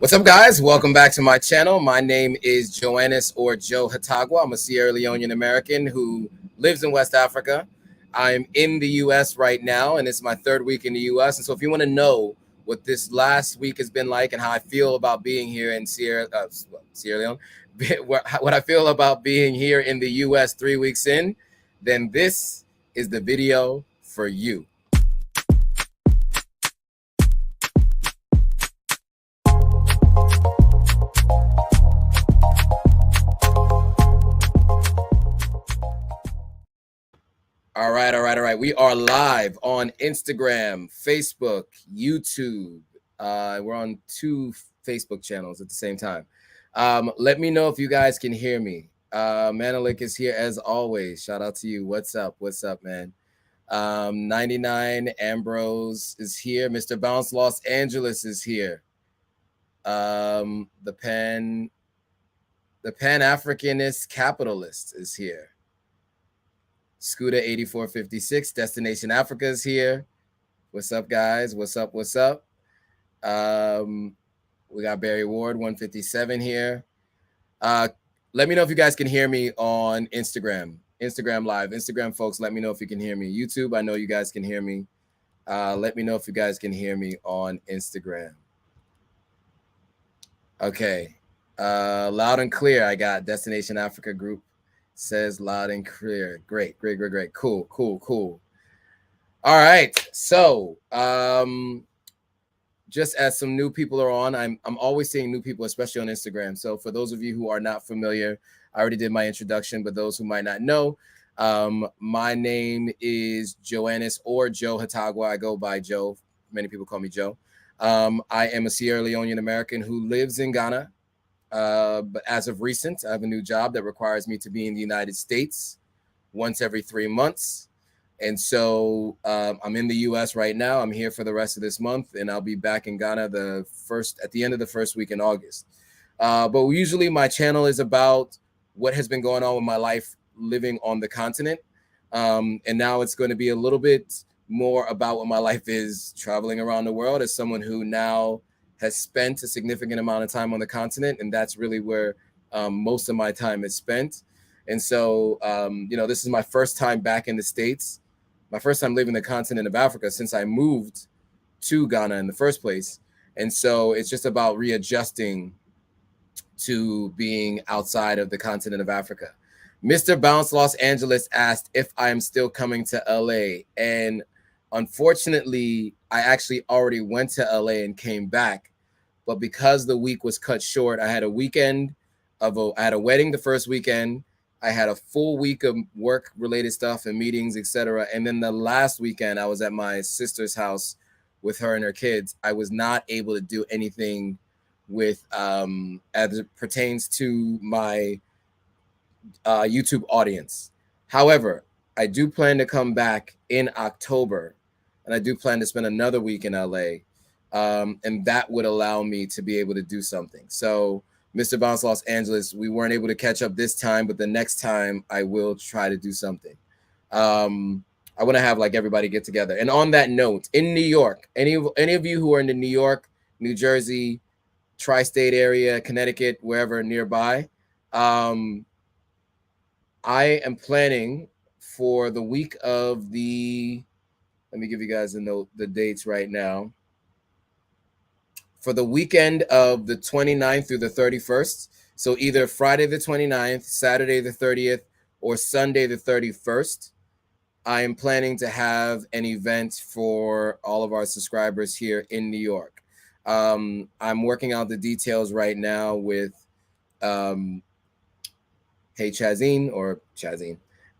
What's up, guys? Welcome back to my channel. My name is Joannis or Joe Hatagwa. I'm a Sierra Leonean American who lives in West Africa. I'm in the U.S. right now, and it's my third week in the U.S. And so if you want to know what this last week has been like and how I feel about being here in Sierra Leone, what I feel about being here in the U.S. 3 weeks in, then this is the video for you. All right. We are live on Instagram, Facebook, YouTube. We're on 2 Facebook channels at the same time. Let me know if you guys can hear me. Menelik is here as always. Shout out to you. What's up? What's up, man? 99 Ambrose is here. Mr. Bounce Los Angeles is here. The Pan-Africanist Capitalist is here. Scooter 8456, Destination Africa is here. What's up, guys? What's up? We got Barry Ward 157 here. Let me know if you guys can hear me on Instagram Live. Instagram folks, let me know if you can hear me. YouTube, I know you guys can hear me. Let me know if you guys can hear me on Instagram. Okay. Loud and clear. I got Destination Africa group. Says loud and clear. Great. Cool. All right. So just as some new people are on, I'm always seeing new people, especially on Instagram. So for those of you who are not familiar, I already did my introduction, but those who might not know, my name is Joannis or Joe Hatagwa. I go by Joe. Many people call me Joe. I am a Sierra Leonean American who lives in Ghana. But as of recent, I have a new job that requires me to be in the United States once every 3 months. And so I'm in the US right now. I'm here for the rest of this month, and I'll be back in Ghana at the end of the first week in August. But usually my channel is about what has been going on with my life living on the continent. And now it's going to be a little bit more about what my life is traveling around the world as someone who now has spent a significant amount of time on the continent, and that's really where most of my time is spent. And so, this is my first time back in the States, my first time leaving the continent of Africa since I moved to Ghana in the first place. And so it's just about readjusting to being outside of the continent of Africa. Mr. Bounce Los Angeles asked if I am still coming to LA. And unfortunately, I actually already went to LA and came back. But because the week was cut short, I had a weekend I had a wedding the first weekend. I had a full week of work-related stuff and meetings, etc. And then the last weekend, I was at my sister's house with her and her kids. I was not able to do anything with as it pertains to my YouTube audience. However, I do plan to come back in October, and I do plan to spend another week in LA. And that would allow me to be able to do something. So, Mr. Bounce Los Angeles, we weren't able to catch up this time, but the next time I will try to do something. I want to have like everybody get together. And on that note, in New York, any of you who are in the New York, New Jersey, tri-state area, Connecticut, wherever nearby, I am planning for the week of let me give you guys the dates right now. For the weekend of the 29th through the 31st, so either Friday the 29th, Saturday the 30th, or Sunday the 31st, I am planning to have an event for all of our subscribers here in New York. I'm working out the details right now with Chazine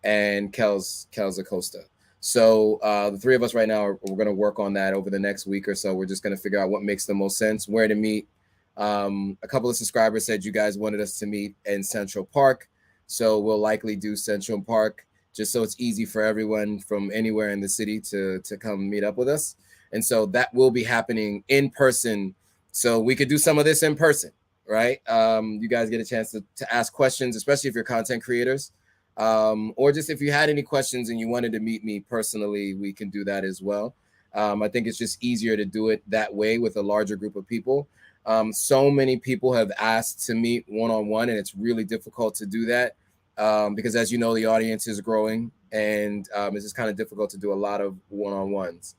and Kels Acosta. So the 3 of us right now, we're going to work on that over the next week or so. We're just going to figure out what makes the most sense, where to meet. A couple of subscribers said you guys wanted us to meet in Central Park. So we'll likely do Central Park just so it's easy for everyone from anywhere in the city to come meet up with us. And so that will be happening in person. So we could do some of this in person, right? You guys get a chance to ask questions, especially if you're content creators. Or just if you had any questions and you wanted to meet me personally, we can do that as well. I think it's just easier to do it that way with a larger group of people. So many people have asked to meet one-on-one, and it's really difficult to do that because, as you know, the audience is growing, and it's just kind of difficult to do a lot of one-on-ones.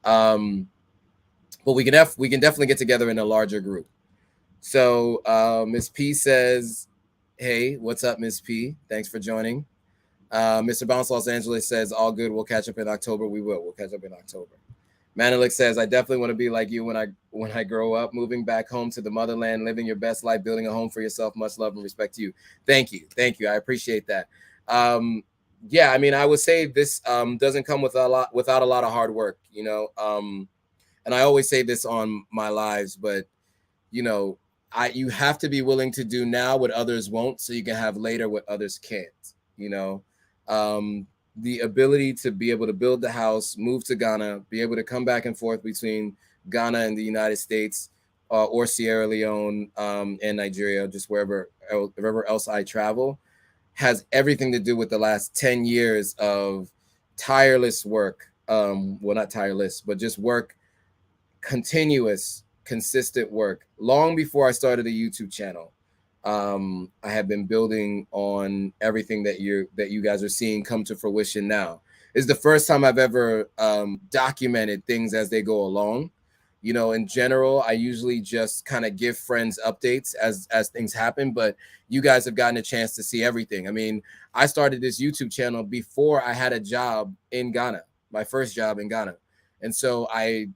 But we can definitely get together in a larger group. So Miss P says, "Hey, what's up, Miss P? Thanks for joining." Mr. Bounce Los Angeles says, "All good. We'll catch up in October. We will. We'll catch up in October." Menelik says, "I definitely want to be like you when I grow up, moving back home to the motherland, living your best life, building a home for yourself. Much love and respect to you." Thank you, thank you. I appreciate that. Yeah, I mean, I would say this doesn't come with without a lot of hard work, you know. And I always say this on my lives, but you know, you have to be willing to do now what others won't, so you can have later what others can't. You know, the ability to be able to build the house, move to Ghana, be able to come back and forth between Ghana and the United States, or Sierra Leone and Nigeria, just wherever else I travel, has everything to do with the last 10 years of tireless work. Well, not tireless, but just work, continuous, consistent work. Long before I started a YouTube channel, I have been building on everything that you guys are seeing come to fruition now. It's the first time I've ever documented things as they go along. You know, in general, I usually just kind of give friends updates as things happen, but you guys have gotten a chance to see everything. I mean, I started this YouTube channel before I had a job in Ghana, my first job in Ghana. And so I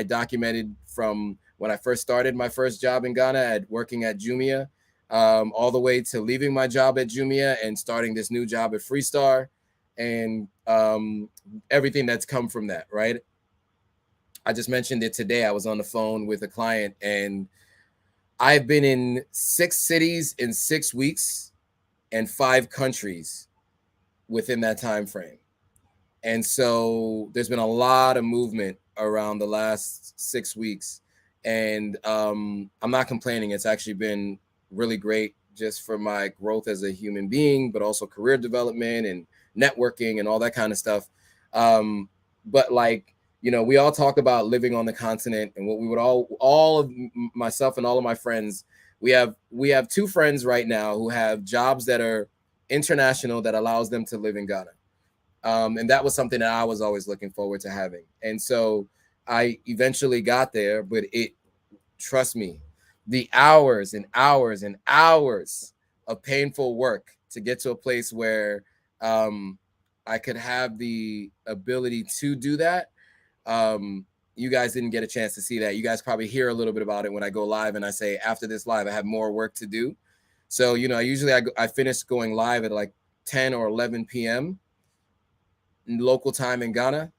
documented from when I first started my first job in Ghana at working at Jumia, all the way to leaving my job at Jumia and starting this new job at Freestar, and everything that's come from that, right? I just mentioned it today. I was on the phone with a client, and I've been in 6 cities in 6 weeks and 5 countries within that time frame. And so there's been a lot of movement around the last 6 weeks, and I'm not complaining. It's actually been really great just for my growth as a human being, but also career development and networking and all that kind of stuff. But like, you know, we all talk about living on the continent, and what we would all of myself and all of my friends, we have 2 friends right now who have jobs that are international that allows them to live in Ghana. And that was something that I was always looking forward to having. And so I eventually got there, but trust me, the hours and hours and hours of painful work to get to a place where I could have the ability to do that. You guys didn't get a chance to see that. You guys probably hear a little bit about it when I go live and I say, after this live, I have more work to do. So, you know, I finish going live at like 10 or 11 p.m. local time in Ghana,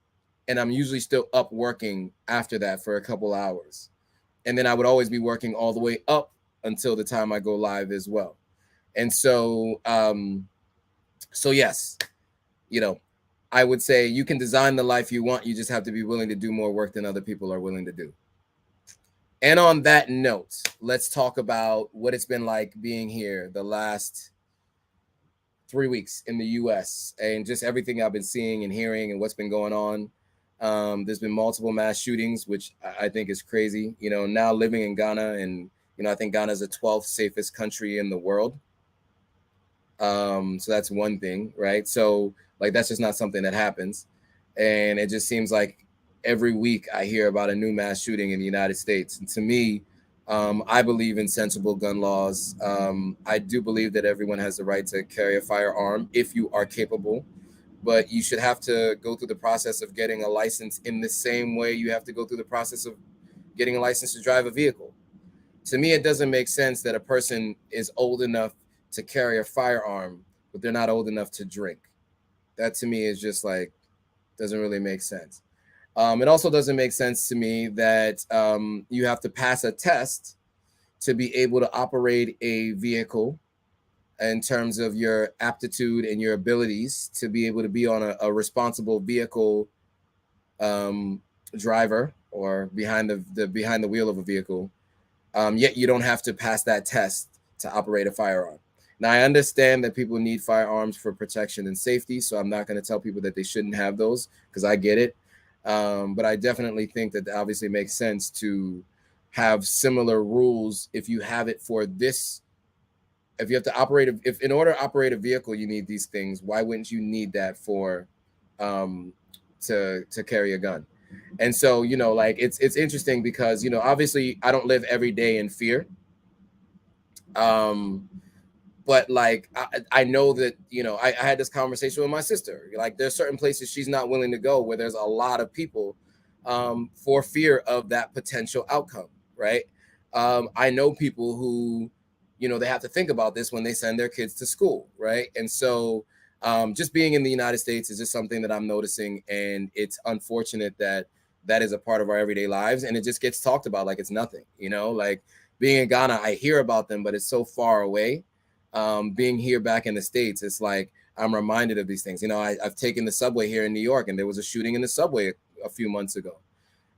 and I'm usually still up working after that for a couple hours. And then I would always be working all the way up until the time I go live as well. And so yes, you know, I would say you can design the life you want. You just have to be willing to do more work than other people are willing to do. And on that note, let's talk about what it's been like being here the last 3 weeks in the US, and just everything I've been seeing and hearing and what's been going on. There's been multiple mass shootings, which I think is crazy. You know, now living in Ghana, and, you know, I think Ghana is the 12th safest country in the world. So that's one thing, right? So like, that's just not something that happens. And it just seems like every week I hear about a new mass shooting in the United States. And to me, I believe in sensible gun laws. I do believe that everyone has the right to carry a firearm if you are capable, but you should have to go through the process of getting a license in the same way you have to go through the process of getting a license to drive a vehicle. To me, it doesn't make sense that a person is old enough to carry a firearm, but they're not old enough to drink. That to me is just like, doesn't really make sense. It also doesn't make sense to me that you have to pass a test to be able to operate a vehicle in terms of your aptitude and your abilities to be able to be on a responsible vehicle driver, or behind the wheel of a vehicle. Yet you don't have to pass that test to operate a firearm. Now, I understand that people need firearms for protection and safety, so I'm not going to tell people that they shouldn't have those, because I get it. But I definitely think that it obviously makes sense to have similar rules if you have it for this. If you have to operate, if in order to operate a vehicle, you need these things, why wouldn't you need that for to carry a gun? And so, you know, like it's interesting because, you know, obviously I don't live every day in fear. But like I know that, you know, I had this conversation with my sister. Like there's certain places she's not willing to go where there's a lot of people for fear of that potential outcome, right? I know people who, you know, they have to think about this when they send their kids to school, right? And so just being in the United States is just something that I'm noticing, and it's unfortunate that that is a part of our everyday lives, and it just gets talked about like it's nothing, you know. Like being in Ghana, I hear about them, but it's so far away. Being here back in the States, it's like I'm reminded of these things. You know, I've taken the subway here in New York, and there was a shooting in the subway a few months ago.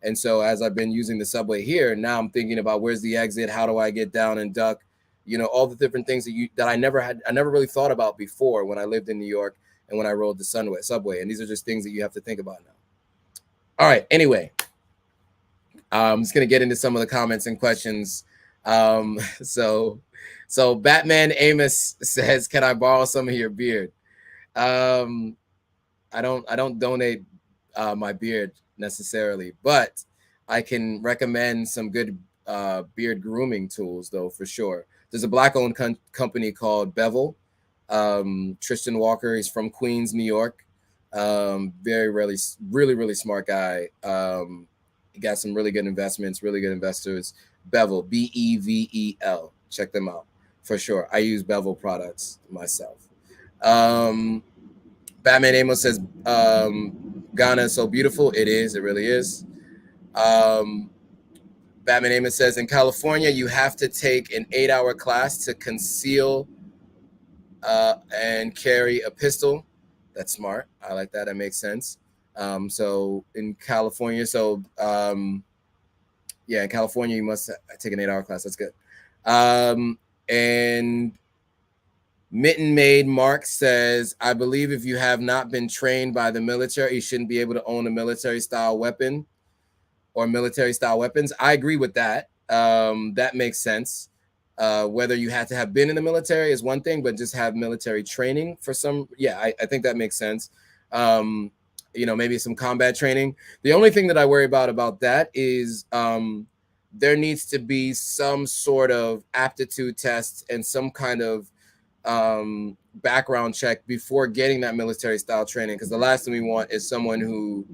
And so as I've been using the subway here, now I'm thinking about where's the exit, how do I get down and duck, you know, all the different things that I never really thought about before when I lived in New York and when I rode the subway. And these are just things that you have to think about now. All right. Anyway, I'm just gonna get into some of the comments and questions. So Batman Amos says, "Can I borrow some of your beard?" I don't donate my beard necessarily, but I can recommend some good beard grooming tools, though, for sure. There's a black-owned company called Bevel. Tristan Walker, he's from Queens, New York. Really smart guy. He got some really good investments, really good investors. Bevel, Bevel. Check them out for sure. I use Bevel products myself. Batman Amos says, Ghana is so beautiful. It is. It really is. Batman Amos says, in California, you have to take an 8-hour class to conceal and carry a pistol. That's smart. I like that. That makes sense. So in California, in California, you must take an 8-hour class. That's good. And Mitten Maid Mark says, I believe if you have not been trained by the military, you shouldn't be able to own a military style weapon or military style weapons. I agree with that. That makes sense. Whether you had to have been in the military is one thing, but just have military training for some. Yeah, I think that makes sense. You know, maybe some combat training. The only thing that I worry about that is there needs to be some sort of aptitude test and some kind of background check before getting that military style training, because the last thing we want is someone who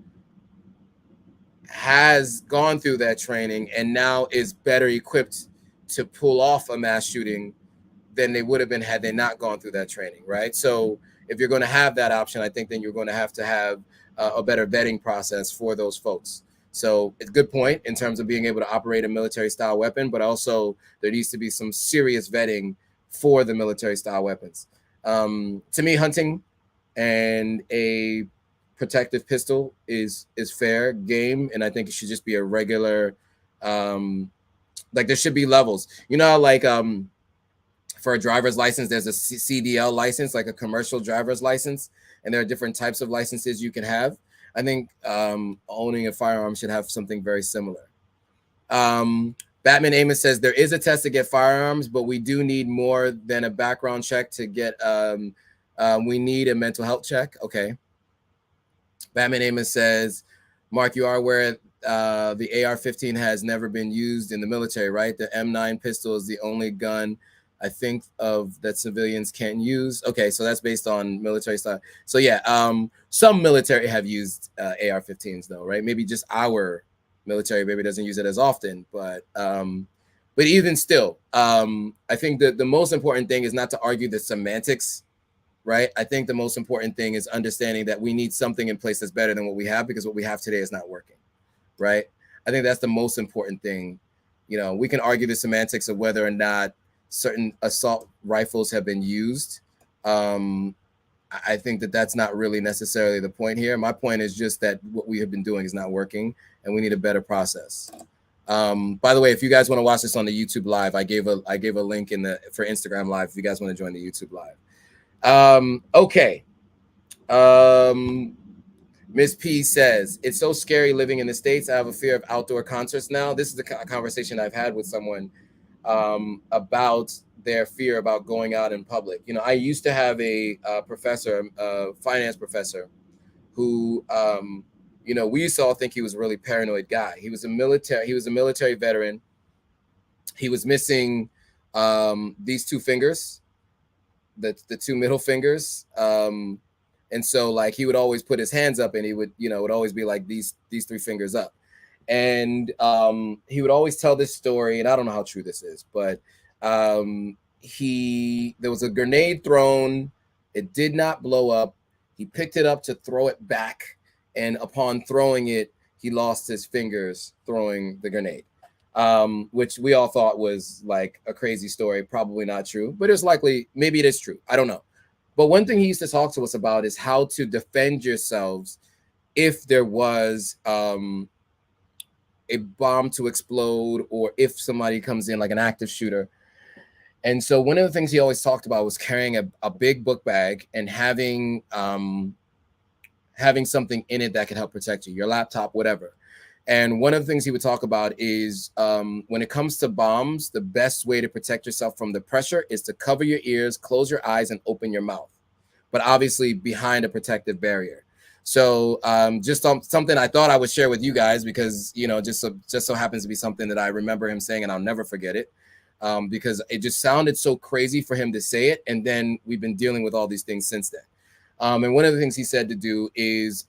has gone through that training and now is better equipped to pull off a mass shooting than they would have been had they not gone through that training, right? So if you're going to have that option, I think then you're going to have a better vetting process for those folks. So it's a good point in terms of being able to operate a military style weapon, but also there needs to be some serious vetting for the military style weapons. To me, hunting and a protective pistol is fair game, and I think it should just be a regular, like there should be levels. You know, like for a driver's license, there's a CDL license, like a commercial driver's license, and there are different types of licenses you can have. I think owning a firearm should have something very similar. Batman Amos says there is a test to get firearms, but we do need more than a background check to get. We need a mental health check. Okay. Batman Amos says, Mark, you are aware the AR-15 has never been used in the military, right? The M9 pistol is the only gun I think of that civilians can't use. Okay, so that's based on military style. So yeah, some military have used AR-15s though, right? Maybe just our military maybe doesn't use it as often, but even still, I think that the most important thing is not to argue the semantics, right? I think the most important thing is understanding that we need something in place that's better than what we have, because what we have today is not working, right? I think that's the most important thing. You know, we can argue the semantics of whether or not certain assault rifles have been used. I think that that's not really necessarily the point here. My point is just that what we have been doing is not working, and we need a better process. By the way, if you guys want to watch this on the YouTube live, I gave a link for Instagram live if you guys want to join the YouTube live. Okay. Miss P says, it's so scary living in the States. I have a fear of outdoor concerts now. This is the conversation I've had with someone about their fear about going out in public. You know, I used to have a professor, a finance professor, who, you know, we used to all think he was a really paranoid guy. He was a military veteran. He was missing these two fingers, the two middle fingers. And so like he would always put his hands up and he would, you know, it would always be like these three fingers up. And he would always tell this story, and I don't know how true this is, but there was a grenade thrown, it did not blow up. He picked it up to throw it back, and upon throwing it, he lost his fingers throwing the grenade. Which we all thought was like a crazy story, probably not true, but it's likely, maybe it is true. I don't know. But one thing he used to talk to us about is how to defend yourselves if there was a bomb to explode, or if somebody comes in like an active shooter. And so one of the things he always talked about was carrying a big book bag and having something in it that could help protect you, your laptop, whatever. And one of the things he would talk about is when it comes to bombs, the best way to protect yourself from the pressure is to cover your ears, close your eyes, and open your mouth, but obviously behind a protective barrier. So just something I thought I would share with you guys, because, you know, just so happens to be something that I remember him saying, and I'll never forget it, because it just sounded so crazy for him to say it. And then we've been dealing with all these things since then. And one of the things he said to do is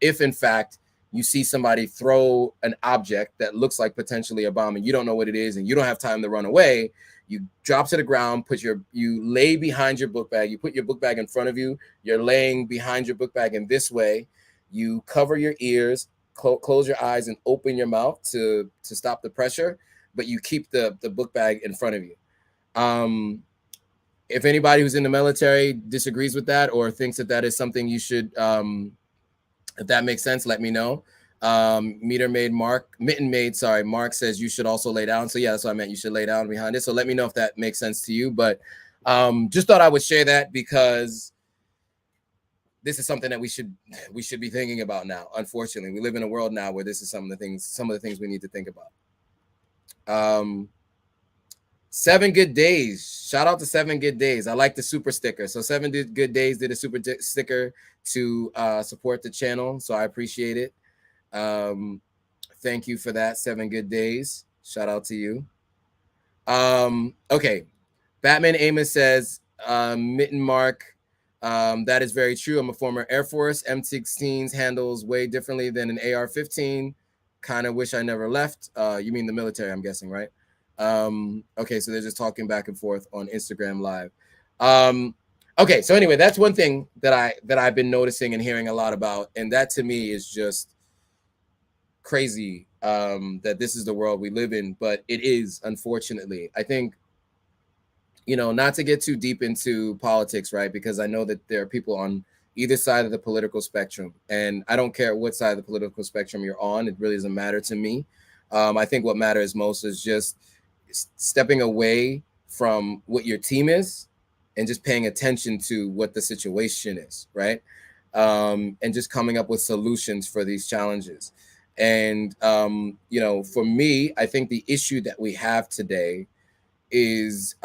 if in fact you see somebody throw an object that looks like potentially a bomb and you don't know what it is and you don't have time to run away, you drop to the ground, you lay behind your book bag, you put your book bag in front of you, you're laying behind your book bag in this way, you cover your ears, close your eyes, and open your mouth to stop the pressure, but you keep the book bag in front of you. If anybody who's in the military disagrees with that or thinks that is something you should, if that makes sense, let me know. Mark says you should also lay down. So yeah, that's what I meant. You should lay down behind it. So let me know if that makes sense to you. But just thought I would share that because this is something that we should be thinking about now. Unfortunately, we live in a world now where this is some of the things we need to think about. 7 Good Days. Shout out to 7 Good Days. I like the super sticker. So 7 Good Days did a super sticker to support the channel. So I appreciate it. Thank you for that, 7 Good Days. Shout out to you. Okay. Batman Amos says, Mitten Mark, that is very true. I'm a former Air Force. M16s handles way differently than an AR-15. Kind of wish I never left. You mean the military, I'm guessing, right? Okay, so they're just talking back and forth on Instagram Live. Okay, so anyway, that's one thing that I've been noticing and hearing a lot about, and that to me is just crazy, that this is the world we live in, but it is, unfortunately. I think, you know, not to get too deep into politics, right? Because I know that there are people on either side of the political spectrum, and I don't care what side of the political spectrum you're on. It really doesn't matter to me. I think what matters most is just stepping away from what your team is and just paying attention to what the situation is, right? And just coming up with solutions for these challenges. And, you know, for me, I think the issue that we have today is,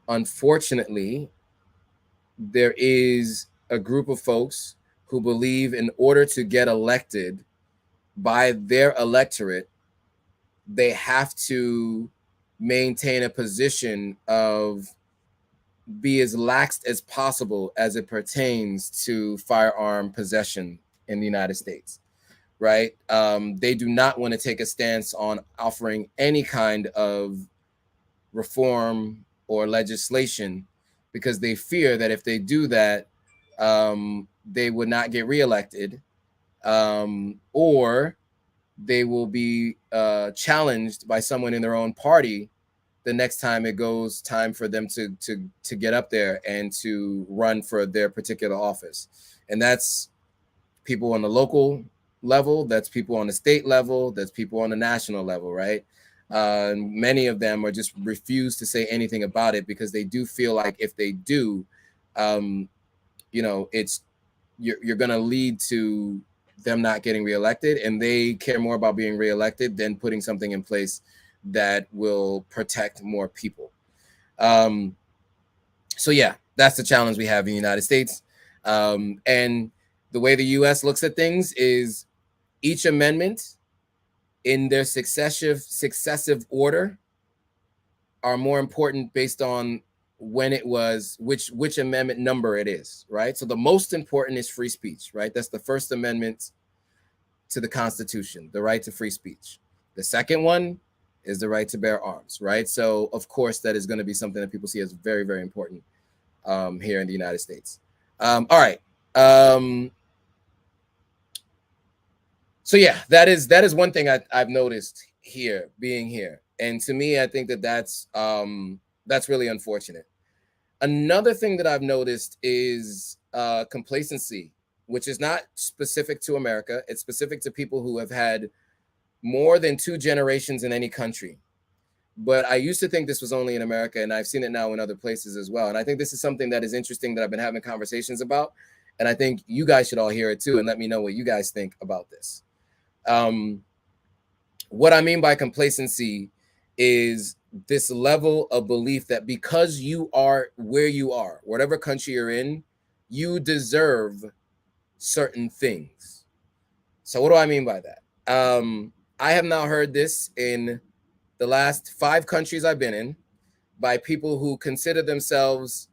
unfortunately, there is a group of folks who believe in order to get elected by their electorate, they have to maintain a position of be as lax as possible as it pertains to firearm possession in the United States, right? They do not want to take a stance on offering any kind of reform or legislation because they fear that if they do that, they would not get reelected, or they will be challenged by someone in their own party the next time it goes time for them to get up there and to run for their particular office. And that's people on the local level, that's people on the state level, that's people on the national level, right? Many of them are just refuse to say anything about it because they do feel like if they do, you know, it's you're going to lead to them not getting reelected, and they care more about being reelected than putting something in place that will protect more people. So yeah, that's the challenge we have in the United States. And the way the US looks at things is each amendment in their successive order are more important based on when it was, which amendment number it is, right? So the most important is free speech, right? That's the First Amendment to the Constitution, the right to free speech. The second one is the right to bear arms, right? So of course that is going to be something that people see as very, very important here in the United States. All right. So yeah, that is one thing I've noticed here, being here, and to me, I think that that's really unfortunate. Another thing that I've noticed is complacency, which is not specific to America. It's specific to people who have had more than 2 generations in any country. But I used to think this was only in America, and I've seen it now in other places as well. And I think this is something that is interesting that I've been having conversations about. And I think you guys should all hear it too, and let me know what you guys think about this. What I mean by complacency is this level of belief that because you are where you are, whatever country you're in, you deserve certain things. So what do I mean by that? I have now heard this in the last 5 countries I've been in by people who consider themselves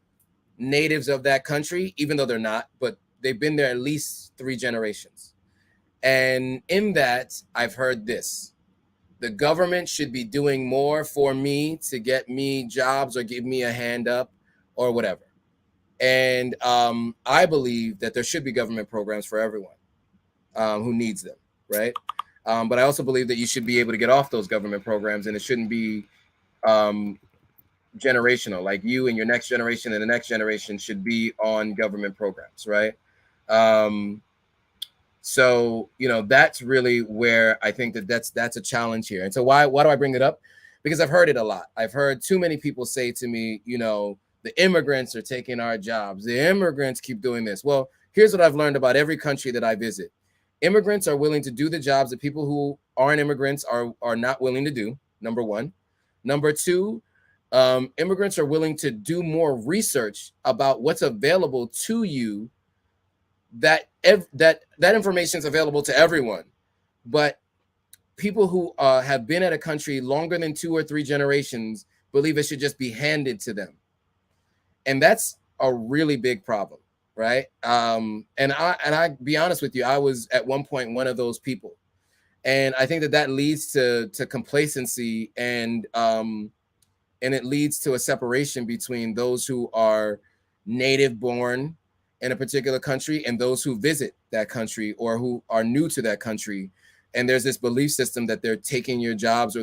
natives of that country, even though they're not, but they've been there at least 3 generations. And in that, I've heard this: the government should be doing more for me to get me jobs or give me a hand up or whatever. And I believe that there should be government programs for everyone who needs them, right? But I also believe that you should be able to get off those government programs, and it shouldn't be generational. Like you and your next generation and the next generation should be on government programs, right? So, you know, that's really where I think that that's a challenge here. And so why do I bring it up? Because I've heard it a lot. I've heard too many people say to me, you know, the immigrants are taking our jobs. The immigrants keep doing this. Well, here's what I've learned about every country that I visit. Immigrants are willing to do the jobs that people who aren't immigrants are not willing to do, number one. Number two, immigrants are willing to do more research about what's available to you. That information is available to everyone, but people who have been at a country longer than 2 or 3 generations believe it should just be handed to them, and that's a really big problem, right? And I be honest with you, I was at one point one of those people, and I think that leads to complacency, and it leads to a separation between those who are native born in a particular country and those who visit that country or who are new to that country. And there's this belief system that they're taking your jobs or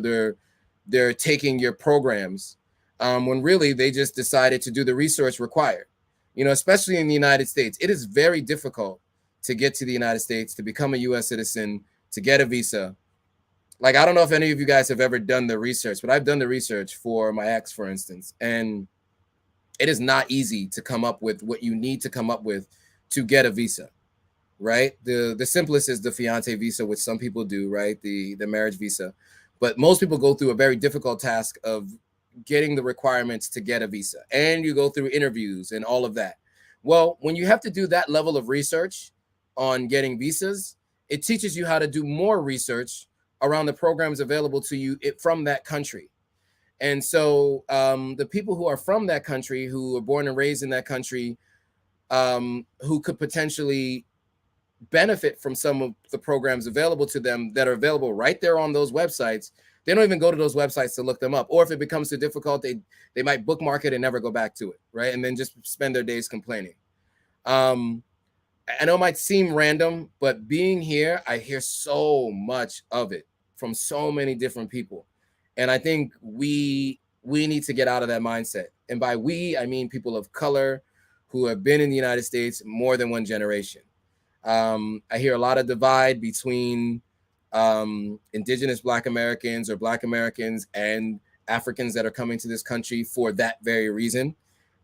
they're taking your programs, when really they just decided to do the research required. You know, especially in the United States, it is very difficult to get to the United States, to become a US citizen, to get a visa. Like, I don't know if any of you guys have ever done the research, but I've done the research for my ex, for instance, and it is not easy to come up with what you need to come up with to get a visa, right? The simplest is the fiance visa, which some people do, right? The marriage visa. But most people go through a very difficult task of getting the requirements to get a visa. And you go through interviews and all of that. Well, when you have to do that level of research on getting visas, it teaches you how to do more research around the programs available to you from that country. And so the people who are from that country, who are born and raised in that country, who could potentially benefit from some of the programs available to them that are available right there on those websites, they don't even go to those websites to look them up. Or if it becomes too difficult, they might bookmark it and never go back to it, right? And then just spend their days complaining. I know it might seem random, but being here, I hear so much of it from so many different people. And I think we need to get out of that mindset. And by we, I mean people of color who have been in the United States more than 1 generation. I hear a lot of divide between indigenous Black Americans or Black Americans and Africans that are coming to this country for that very reason.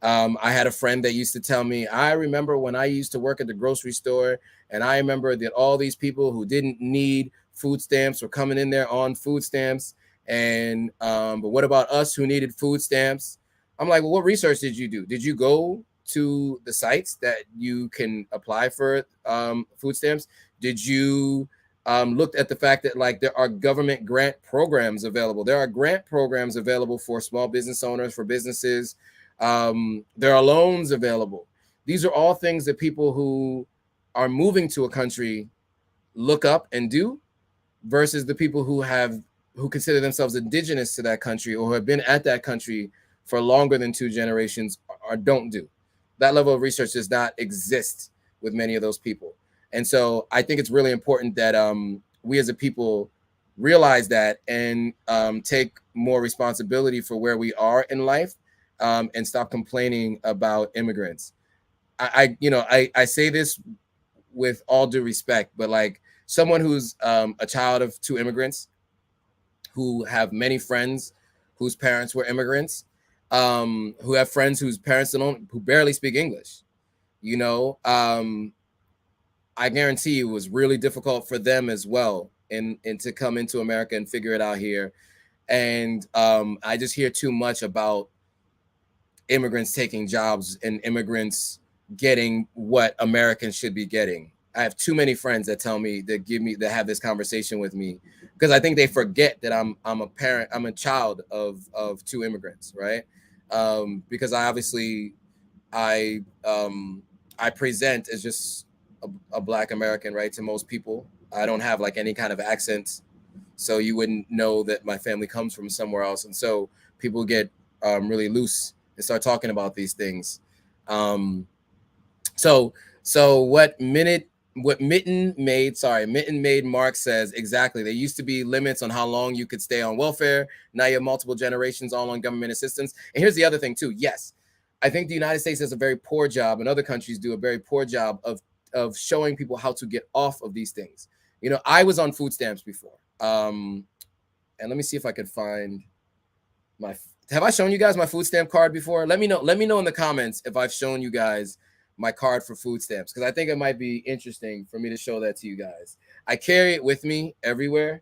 I had a friend that used to tell me, I remember when I used to work at the grocery store, and I remember that all these people who didn't need food stamps were coming in there on food stamps. And but what about us who needed food stamps? I'm like, well, what research did you do? Did you go to the sites that you can apply for food stamps? Did you look at the fact that like there are government grant programs available? There are grant programs available for small business owners, for businesses. There are loans available. These are all things that people who are moving to a country look up and do, versus the people who consider themselves indigenous to that country or who have been at that country for longer than 2 generations or don't do. That level of research does not exist with many of those people. And so I think it's really important that we as a people realize that and take more responsibility for where we are in life, and stop complaining about immigrants. I say this with all due respect, but like someone who's a child of 2 immigrants, who have many friends whose parents were immigrants, who have friends whose parents who barely speak English, I guarantee you it was really difficult for them as well, and to come into America and figure it out here. And I just hear too much about immigrants taking jobs and immigrants getting what Americans should be getting. I have too many friends that tell me, that have this conversation with me, because I think they forget that I'm a parent, I'm a child of 2 immigrants, right? Because I present as just a Black American, right, to most people. I don't have like any kind of accent, so you wouldn't know that my family comes from somewhere else, and so people get really loose and start talking about these things. So Mitten made Mark says exactly. There used to be limits on how long you could stay on welfare. Now you have multiple generations all on government assistance. And here's the other thing too. Yes, I think the United States does a very poor job, and other countries do a very poor job of showing people how to get off of these things. I was on food stamps before. And let me see if I could find have I shown you guys my food stamp card before? Let me know in the comments if I've shown you guys my card for food stamps, because I think it might be interesting for me to show that to you guys. I carry it with me everywhere.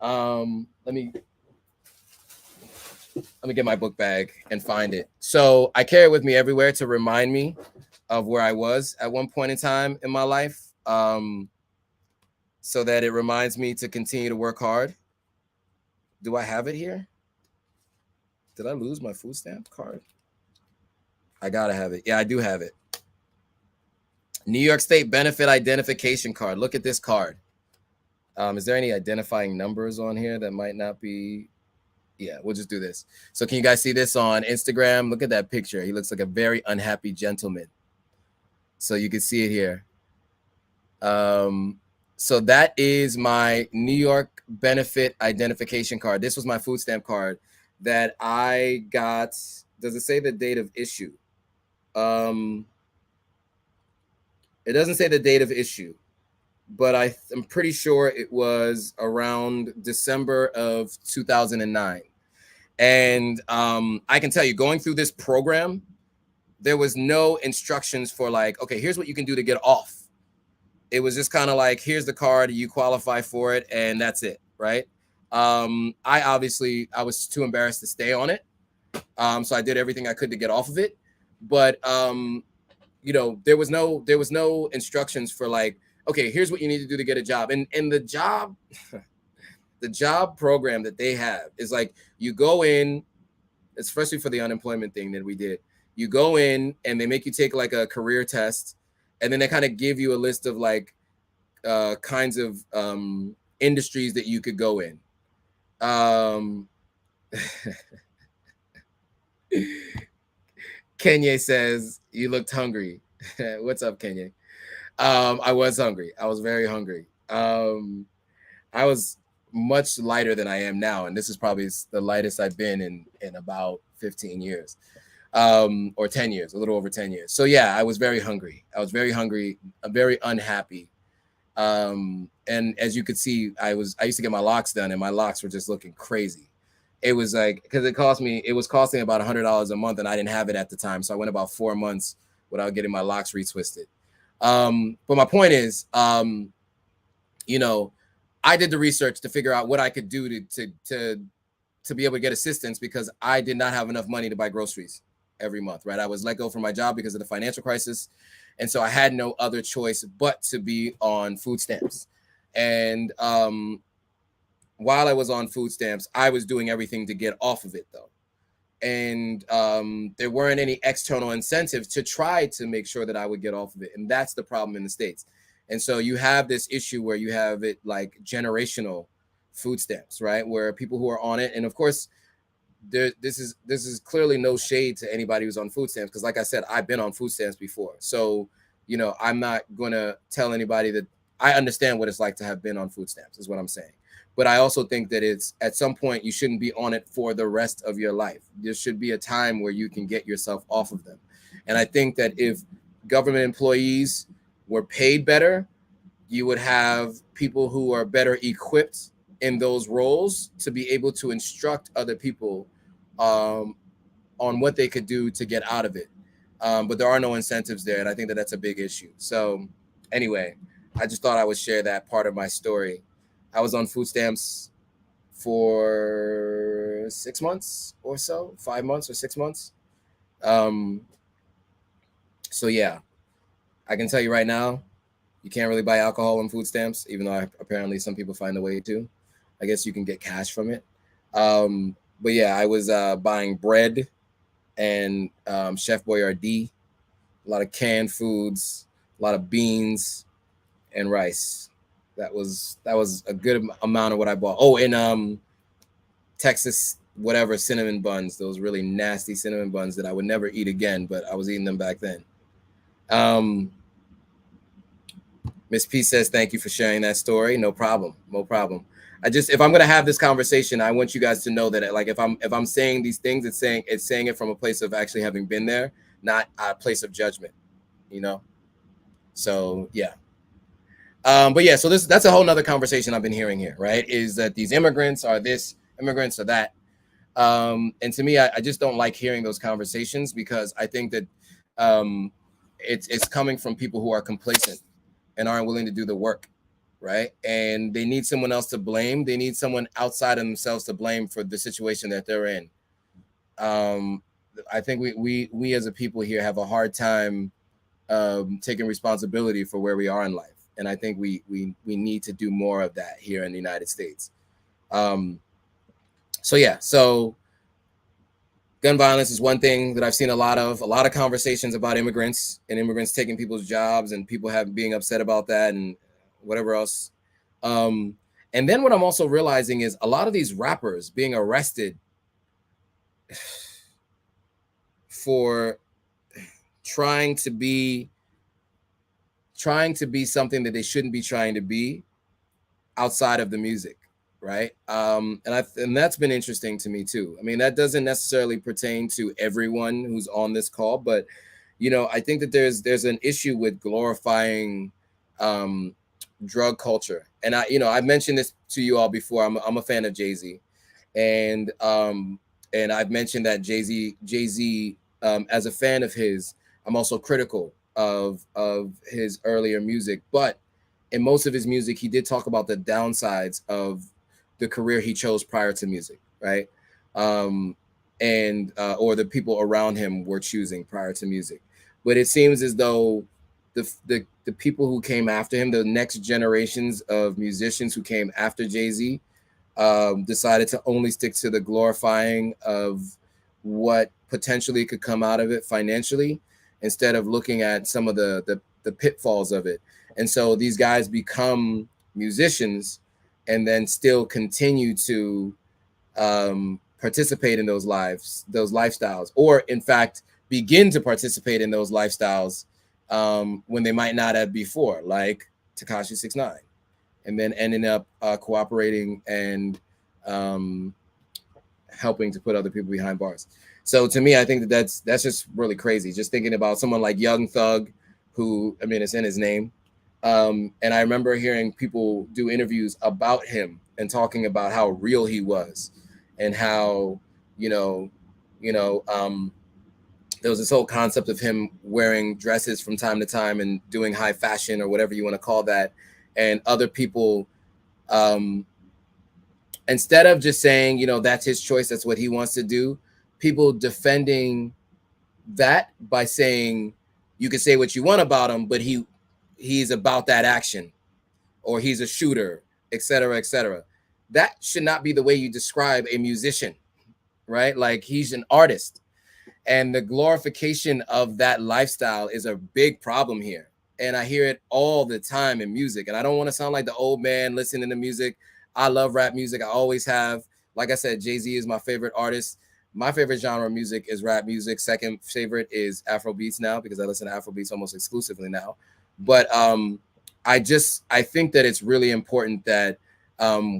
Let me get my book bag and find it. So I carry it with me everywhere to remind me of where I was at one point in time in my life, so that it reminds me to continue to work hard. Do I have it here? Did I lose my food stamp card? I gotta have it. Yeah, I do have it. New York State Benefit Identification Card. Look at this card. Is there any identifying numbers on here that might not be? Yeah, we'll just do this. So can you guys see this on Instagram? Look at that picture. He looks like a very unhappy gentleman. So you can see it here. So that is my New York Benefit Identification Card. This was my food stamp card that I got. Does it say the date of issue? It doesn't say the date of issue, but I'm pretty sure it was around December of 2009. And I can tell you, going through this program, there was no instructions for like, okay, here's what you can do to get off. It was just kind of like, here's the card, you qualify for it, and that's it, right? I was too embarrassed to stay on it. So I did everything I could to get off of it. But there was no instructions for like, okay, here's what you need to do to get a job. And the job, the job program that they have is like, you go in, especially for the unemployment thing that we did, you go in and they make you take like a career test, and then they kind of give you a list of like kinds of industries that you could go in. Kenya says, you looked hungry. What's up, Kenya? I was hungry. I was very hungry. I was much lighter than I am now, and this is probably the lightest I've been in about 15 years, or 10 years, a little over 10 years. So yeah, I was very hungry. I was very hungry, very unhappy. And as you could see, I used to get my locks done, and my locks were just looking crazy. it was like, because it was costing about $100 a month, and I didn't have it at the time, so I went about 4 months without getting my locks retwisted. But my point is, you know, I did the research to figure out what I could do to be able to get assistance, because I did not have enough money to buy groceries every month, right? I was let go from my job because of the financial crisis, and so I had no other choice but to be on food stamps. And while I was on food stamps, I was doing everything to get off of it, though. And there weren't any external incentives to try to make sure that I would get off of it. And that's the problem in the States. And so you have this issue where you have it like generational food stamps, right? Where people who are on it, and of course, this is clearly no shade to anybody who's on food stamps, because like I said, I've been on food stamps before. So, you know, I'm not gonna tell anybody that I understand what it's like to have been on food stamps, is what I'm saying. But I also think that it's, at some point, you shouldn't be on it for the rest of your life. There should be a time where you can get yourself off of them. And I think that if government employees were paid better, you would have people who are better equipped in those roles to be able to instruct other people on what they could do to get out of it. But there are no incentives there, and I think that that's a big issue. So anyway, I just thought I would share that part of my story. I was on food stamps for 6 months or so, 5 months or 6 months. So yeah, I can tell you right now, you can't really buy alcohol on food stamps, even though apparently some people find a way to. I guess you can get cash from it. But yeah, I was buying bread and Chef Boyardee, a lot of canned foods, a lot of beans and rice. That was a good amount of what I bought. Oh, and Texas whatever cinnamon buns, those really nasty cinnamon buns that I would never eat again, but I was eating them back then. Miss P says, thank you for sharing that story. No problem. No problem. If I'm going to have this conversation, I want you guys to know that, like, if I'm saying these things, it's saying it from a place of actually having been there, not a place of judgment, you know? So yeah. But yeah, so that's a whole nother conversation I've been hearing here, right? Is that these immigrants are this, immigrants are that. And to me, I just don't like hearing those conversations, because I think that it's coming from people who are complacent and aren't willing to do the work, right? And they need someone else to blame. They need someone outside of themselves to blame for the situation that they're in. I think we as a people here have a hard time taking responsibility for where we are in life. And I think we need to do more of that here in the United States. So yeah, so gun violence is one thing that I've seen a lot of conversations about immigrants and immigrants taking people's jobs, and people being upset about that and whatever else. And then what I'm also realizing is a lot of these rappers being arrested for trying to be something that they shouldn't be trying to be outside of the music, right? And that's been interesting to me too. I mean, that doesn't necessarily pertain to everyone who's on this call, but you know, I think that there's an issue with glorifying drug culture. And I've mentioned this to you all before. I'm a fan of Jay-Z, and I've mentioned that Jay-Z as a fan of his, I'm also critical of his earlier music, but in most of his music, he did talk about the downsides of the career he chose prior to music, right? And or the people around him were choosing prior to music. But it seems as though the people who came after him, the next generations of musicians who came after Jay-Z, decided to only stick to the glorifying of what potentially could come out of it financially, instead of looking at some of the pitfalls of it. And so these guys become musicians and then still continue to participate in those lifestyles, or in fact, begin to participate in those lifestyles when they might not have before, like Tekashi 6ix9ine, and then ending up cooperating and helping to put other people behind bars. So to me, I think that's just really crazy. Just thinking about someone like Young Thug, who, I mean, it's in his name. And I remember hearing people do interviews about him and talking about how real he was, and how, you know, there was this whole concept of him wearing dresses from time to time and doing high fashion or whatever you want to call that. And other people, instead of just saying, that's his choice, that's what he wants to do, people defending that by saying, you can say what you want about him, but he's about that action, or he's a shooter, et cetera, et cetera. That should not be the way you describe a musician, right? Like, he's an artist. And the glorification of that lifestyle is a big problem here. And I hear it all the time in music. And I don't want to sound like the old man listening to music. I love rap music. I always have. Like I said, Jay-Z is my favorite artist. My favorite genre of music is rap music. Second favorite is Afro beats now, because I listen to Afro beats almost exclusively now. But I think that it's really important that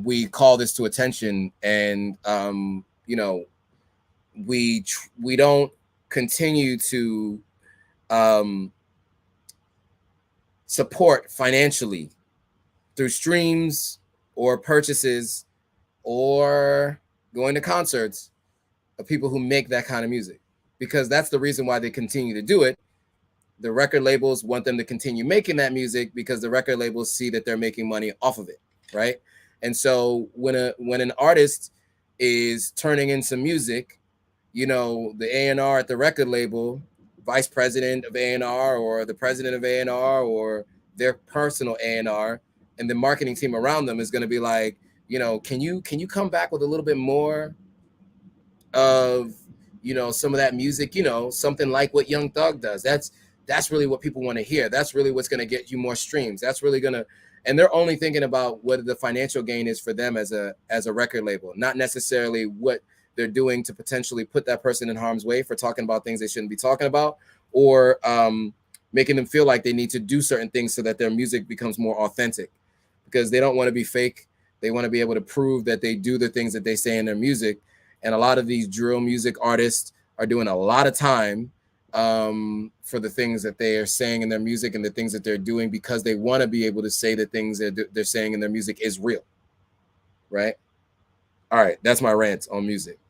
we call this to attention, and we don't continue to support financially through streams or purchases or going to concerts of people who make that kind of music, because that's the reason why they continue to do it. The record labels want them to continue making that music because the record labels see that they're making money off of it, right? And so when an artist is turning in some music, the A&R at the record label, vice president of A&R, or the president of A&R, or their personal A&R, and the marketing team around them is going to be like, can you come back with a little bit more of, some of that music, something like what Young Thug does. That's really what people want to hear. That's really what's going to get you more streams. That's really going to, and they're only thinking about what the financial gain is for them as a record label, not necessarily what they're doing to potentially put that person in harm's way for talking about things they shouldn't be talking about, or making them feel like they need to do certain things so that their music becomes more authentic, because they don't want to be fake. They want to be able to prove that they do the things that they say in their music. And a lot of these drill music artists are doing a lot of time for the things that they are saying in their music and the things that they're doing, because they want to be able to say the things that they're saying in their music is real, right? All right, that's my rant on music.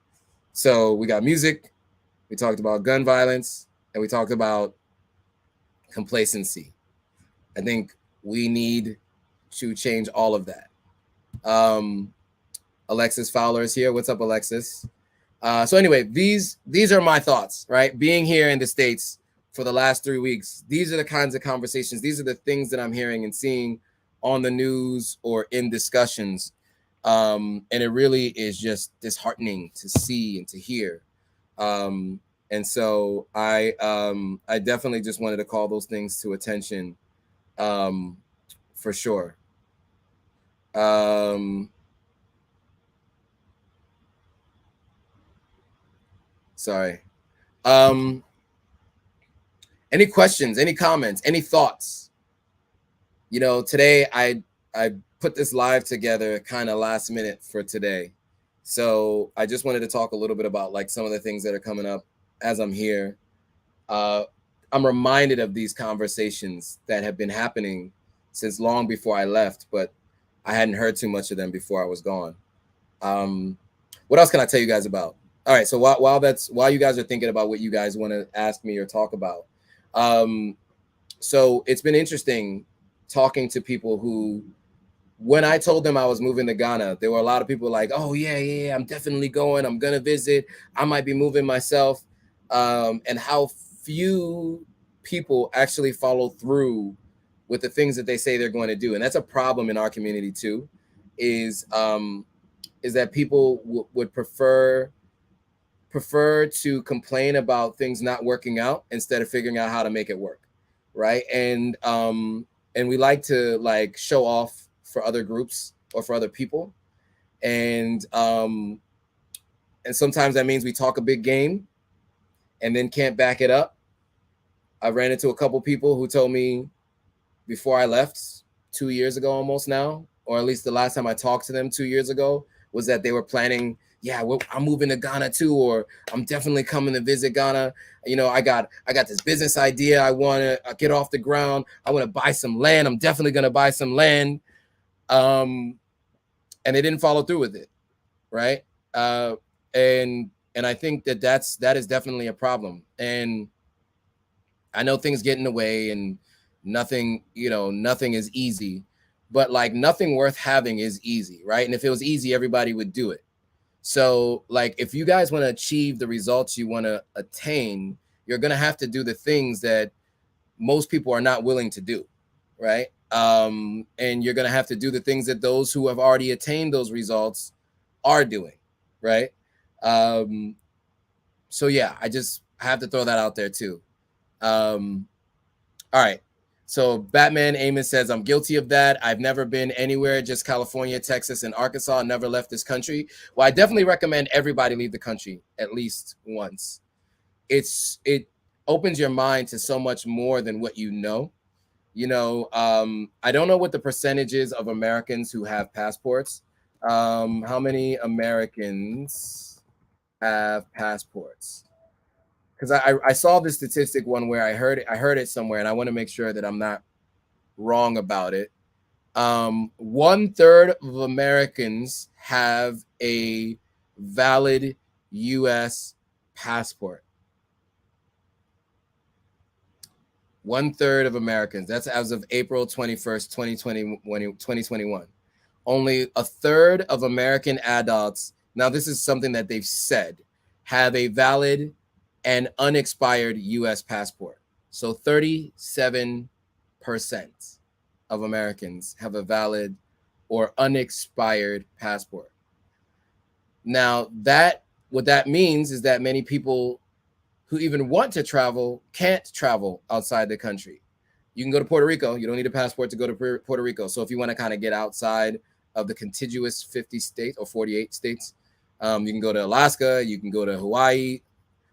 So we got music, we talked about gun violence, and we talked about complacency. I think we need to change all of that. Alexis Fowler is here. What's up, Alexis? So anyway, these are my thoughts, right? Being here in the States for the last 3 weeks, these are the kinds of conversations, these are the things that I'm hearing and seeing on the news or in discussions. And it really is just disheartening to see and to hear. And so I definitely just wanted to call those things to attention, for sure. Sorry. Any questions, any comments, any thoughts? Today I put this live together kind of last minute for today. So I just wanted to talk a little bit about like some of the things that are coming up as I'm here. I'm reminded of these conversations that have been happening since long before I left, but I hadn't heard too much of them before I was gone. What else can I tell you guys about? All right, so while you guys are thinking about what you guys want to ask me or talk about, so it's been interesting talking to people who, when I told them I was moving to Ghana, there were a lot of people like, oh yeah, I'm definitely going, I'm gonna visit, I might be moving myself, and how few people actually follow through with the things that they say they're going to do. And that's a problem in our community too, is that people would prefer to complain about things not working out instead of figuring out how to make it work, right? And we like to like show off for other groups or for other people, and sometimes that means we talk a big game and then can't back it up. I ran into a couple people who told me before I left 2 years ago almost now, or at least the last time I talked to them 2 years ago, was that they were planning, yeah, well, I'm moving to Ghana too, or I'm definitely coming to visit Ghana. I got this business idea. I want to get off the ground. I want to buy some land. I'm definitely going to buy some land. And they didn't follow through with it, right? uh, and I think that is definitely a problem. And I know things get in the way, and nothing is easy, but like nothing worth having is easy, right? And if it was easy, everybody would do it. So, like, if you guys want to achieve the results you want to attain, you're going to have to do the things that most people are not willing to do, right? And you're going to have to do the things that those who have already attained those results are doing, right? Um, so, yeah, I just have to throw that out there too. All right. So Batman Amos says, I'm guilty of that. I've never been anywhere, just California, Texas, and Arkansas. Never left this country. Well, I definitely recommend everybody leave the country at least once. It opens your mind to so much more than what you know. I don't know what the percentage is of Americans who have passports. How many Americans have passports? Because I saw this statistic one where I heard it somewhere, and I want to make sure that I'm not wrong about it. 1/3 of Americans have a valid U.S. passport. 1/3 of Americans. That's as of April 21st, 2021. Only 1/3 of American adults, now this is something that they've said, have a valid and unexpired U.S. passport. So 37% of Americans have a valid or unexpired passport. Now, what that means is that many people who even want to travel can't travel outside the country. You can go to Puerto Rico. You don't need a passport to go to Puerto Rico. So if you want to kind of get outside of the contiguous 50 states or 48 states, you can go to Alaska. You can go to Hawaii.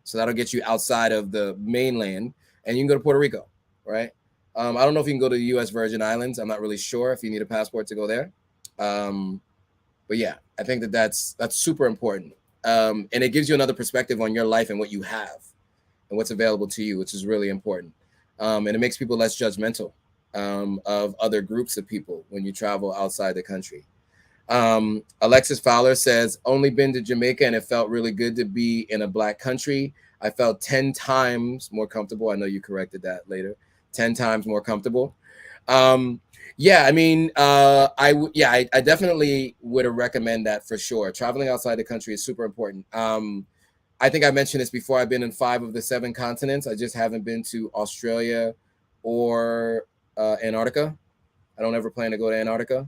So that'll get you outside of the mainland, and you can go to Puerto Rico, right? I don't know if you can go to the U.S. Virgin Islands. I'm not really sure if you need a passport to go there. But yeah, I think that's super important. And it gives you another perspective on your life and what you have and what's available to you, which is really important. And it makes people less judgmental of other groups of people when you travel outside the country. Alexis Fowler says, only been to Jamaica and it felt really good to be in a Black country. I felt 10 times more comfortable. I know you corrected that later. 10 times more comfortable. Yeah, I mean, I definitely would recommend that for sure. Traveling outside the country is super important. I think I mentioned this before. I've been in 5 of the 7 continents. I just haven't been to Australia or Antarctica. I don't ever plan to go to Antarctica.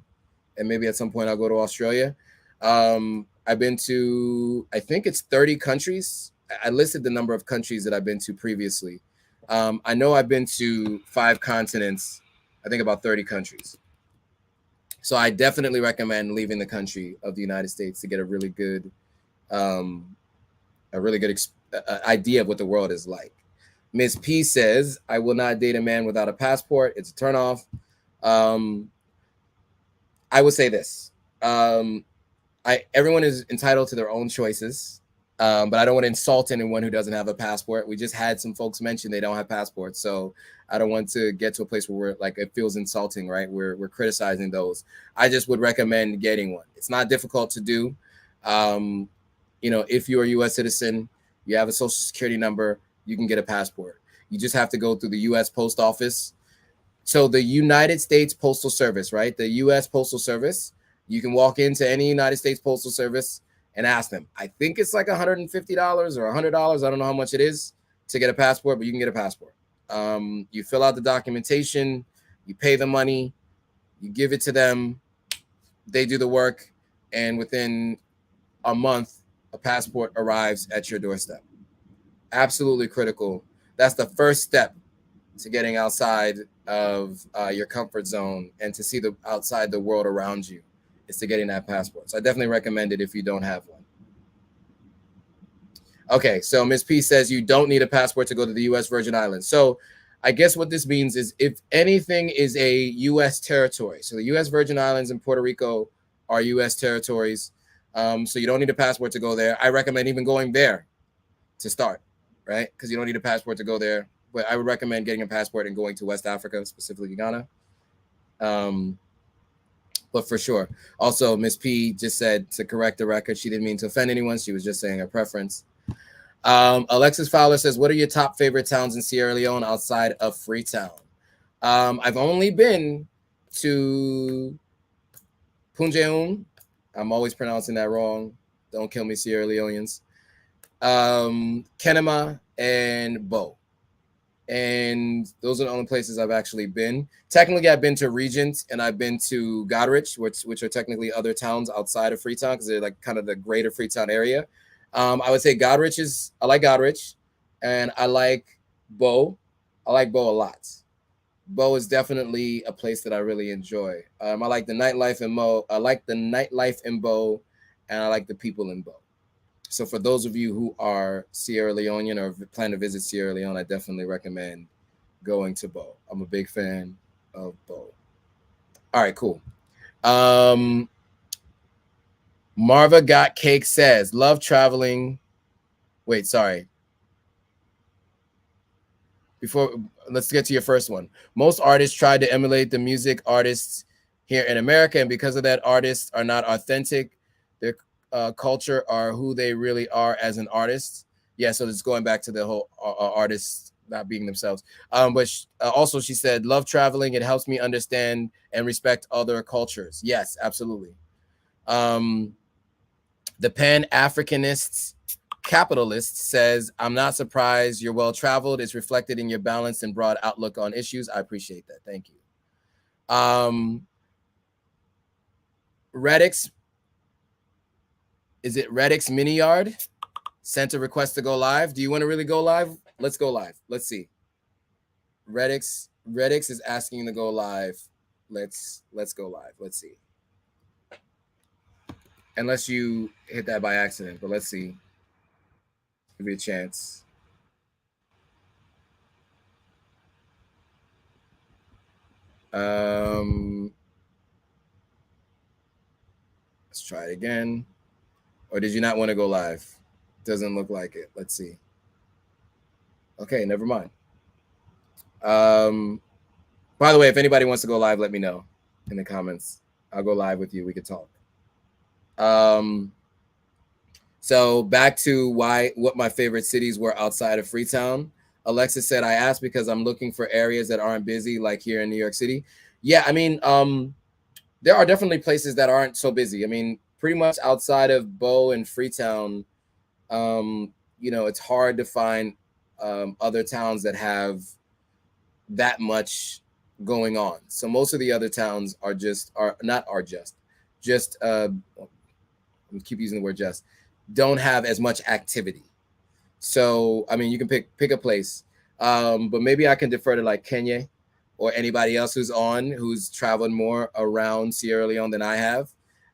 And maybe at some point I'll go to Australia. I've been to, I think it's 30 countries. I listed the number of countries that I've been to previously. I know I've been to 5 continents, I think about 30 countries. So I definitely recommend leaving the country of the United States to get a really good idea of what the world is like. Ms. P says, I will not date a man without a passport. It's a turnoff. I would say this. Everyone is entitled to their own choices, but I don't want to insult anyone who doesn't have a passport. We just had some folks mention they don't have passports, so I don't want to get to a place where we're like, it feels insulting, right? We're criticizing those. I just would recommend getting one. It's not difficult to do. If you're a U.S. citizen, you have a social security number, you can get a passport. You just have to go through the U.S. Post Office. So the United States Postal Service, right? The U.S. Postal Service, you can walk into any United States Postal Service and ask them. I think it's like $150 or $100. I don't know how much it is to get a passport, but you can get a passport. You fill out the documentation, you pay the money, you give it to them, they do the work, and within a month, a passport arrives at your doorstep. Absolutely critical. That's the first step to getting outside of your comfort zone and to see the outside the world around you, is to getting that passport. So I definitely recommend it if you don't have one. Okay, so Ms. P says you don't need a passport to go to the U.S. Virgin Islands. So I guess what this means is if anything is a U.S. territory, so the U.S. Virgin Islands and Puerto Rico are U.S. territories, so you don't need a passport to go there. I recommend even going there to start, right? Because you don't need a passport to go there. But I would recommend getting a passport and going to West Africa, specifically Ghana. But but for sure. Also, Miss P just said, to correct the record, she didn't mean to offend anyone. She was just saying her preference. Alexis Fowler says, what are your top favorite towns in Sierra Leone outside of Freetown? I've only been to Punjeun. I'm always pronouncing that wrong. Don't kill me, Sierra Leoneans. Kenema and Bo. And those are the only places I've actually been. Technically, I've been to Regent and I've been to Goderich, which are technically other towns outside of Freetown because they're like kind of the greater Freetown area. I would say Goderich is, I like Goderich, and I like Bo. I like Bo a lot. Bo is definitely a place that I really enjoy. I like the nightlife in Mo. I like the nightlife in Bo, and I like the people in Bo. So for those of you who are Sierra Leonean or plan to visit Sierra Leone, I definitely recommend going to Bo. I'm a big fan of Bo. All right, cool. Marva Got Cake says, love traveling. Wait, sorry. Before, let's get to your first one. Most artists try to emulate the music artists here in America, and because of that, artists are not authentic. Their culture or who they really are as an artist. Yeah, so it's going back to the whole artists not being themselves. But also she said, love traveling. It helps me understand and respect other cultures. Yes, absolutely. The Pan-Africanist capitalist says, I'm not surprised you're well-traveled. It's reflected in your balanced and broad outlook on issues. I appreciate that. Thank you. Redix, is it Redix Mini Yard? Sent a request to go live. Do you want to really go live? Let's go live. Let's see. Redix is asking to go live. Let's go live. Let's see. Unless you hit that by accident, but let's see. Give you a chance. Let's try it again. Or did you not want to go live? Doesn't look like it. Let's see. Okay, never mind. By the way, if anybody wants to go live, let me know in the comments. I'll go live with you. We could talk. So back to what my favorite cities were outside of Freetown. Alexis said, I asked because I'm looking for areas that aren't busy, like here in New York City. Yeah, I mean, there are definitely places that aren't so busy. I mean, pretty much outside of Bo and Freetown, it's hard to find other towns that have that much going on. So most of the other towns are keep using the word just, don't have as much activity. So I mean, you can pick a place, but maybe I can defer to like Kenya or anybody else who's traveled more around Sierra Leone than I have.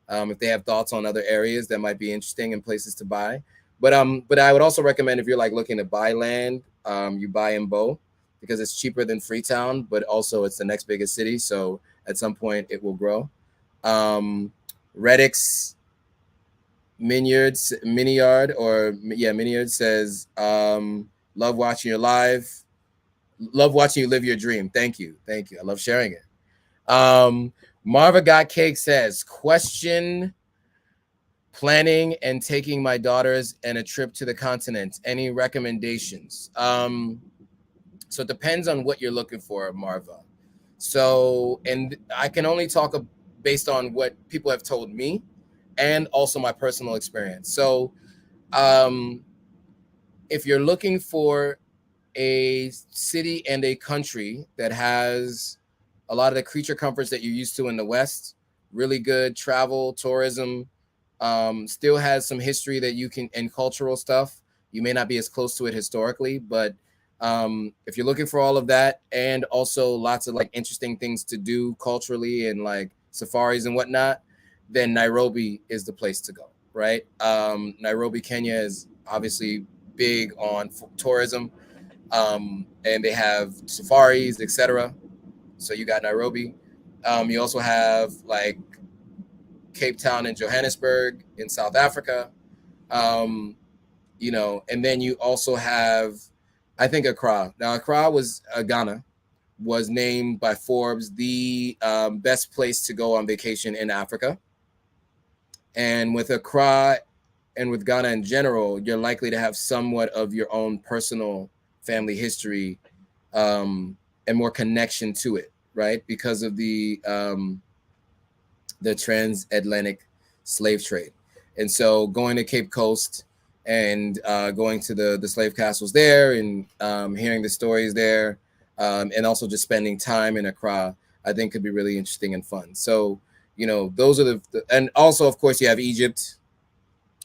If they have thoughts on other areas that might be interesting and places to buy. But I would also recommend, if you're like looking to buy land, you buy in Bo, because it's cheaper than Freetown, but also it's the next biggest city. So at some point it will grow. Redix Mini Yard says, love watching you live. Love watching you live your dream. Thank you. I love sharing it. Marva Got Cake says, question, planning and taking my daughters and a trip to the continent. Any recommendations? So it depends on what you're looking for, Marva. So, and I can only talk based on what people have told me and also my personal experience. So if you're looking for a city and a country that has a lot of the creature comforts that you're used to in the West, really good travel, tourism, still has some history that you can, and cultural stuff. You may not be as close to it historically, but if you're looking for all of that, and also lots of like interesting things to do culturally and like safaris and whatnot, then Nairobi is the place to go, right? Nairobi, Kenya is obviously big on tourism, and they have safaris, etc. So you got Nairobi. You also have like Cape Town and Johannesburg in South Africa. And then you also have, I think, Accra. Now, Accra was Ghana, was named by Forbes the best place to go on vacation in Africa. And with Accra and with Ghana in general, you're likely to have somewhat of your own personal family history and more connection to it, right? Because of the transatlantic slave trade. And so going to Cape Coast and going to the slave castles there and hearing the stories there and also just spending time in Accra, I think could be really interesting and fun. So, those are and also, of course, you have Egypt.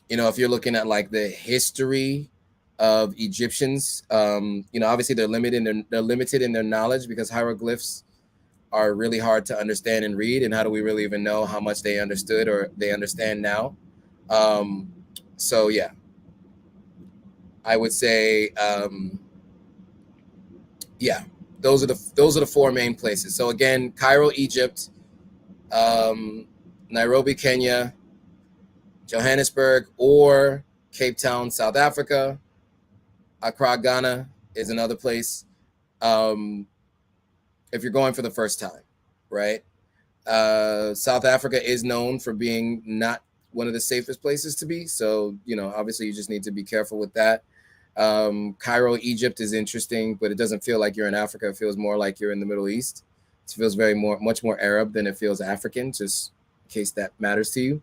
If you're looking at like the history of Egyptians, obviously they're limited in their knowledge because hieroglyphs are really hard to understand and read. And how do we really even know how much they understood or they understand now? So yeah, I would say, yeah, those are the four main places. So again, Cairo, Egypt, Nairobi, Kenya, Johannesburg, or Cape Town, South Africa. Accra, Ghana is another place. If you're going for the first time, right? South Africa is known for being not one of the safest places to be. So, obviously you just need to be careful with that. Cairo, Egypt is interesting, but it doesn't feel like you're in Africa. It feels more like you're in the Middle East. It feels much more Arab than it feels African, just in case that matters to you.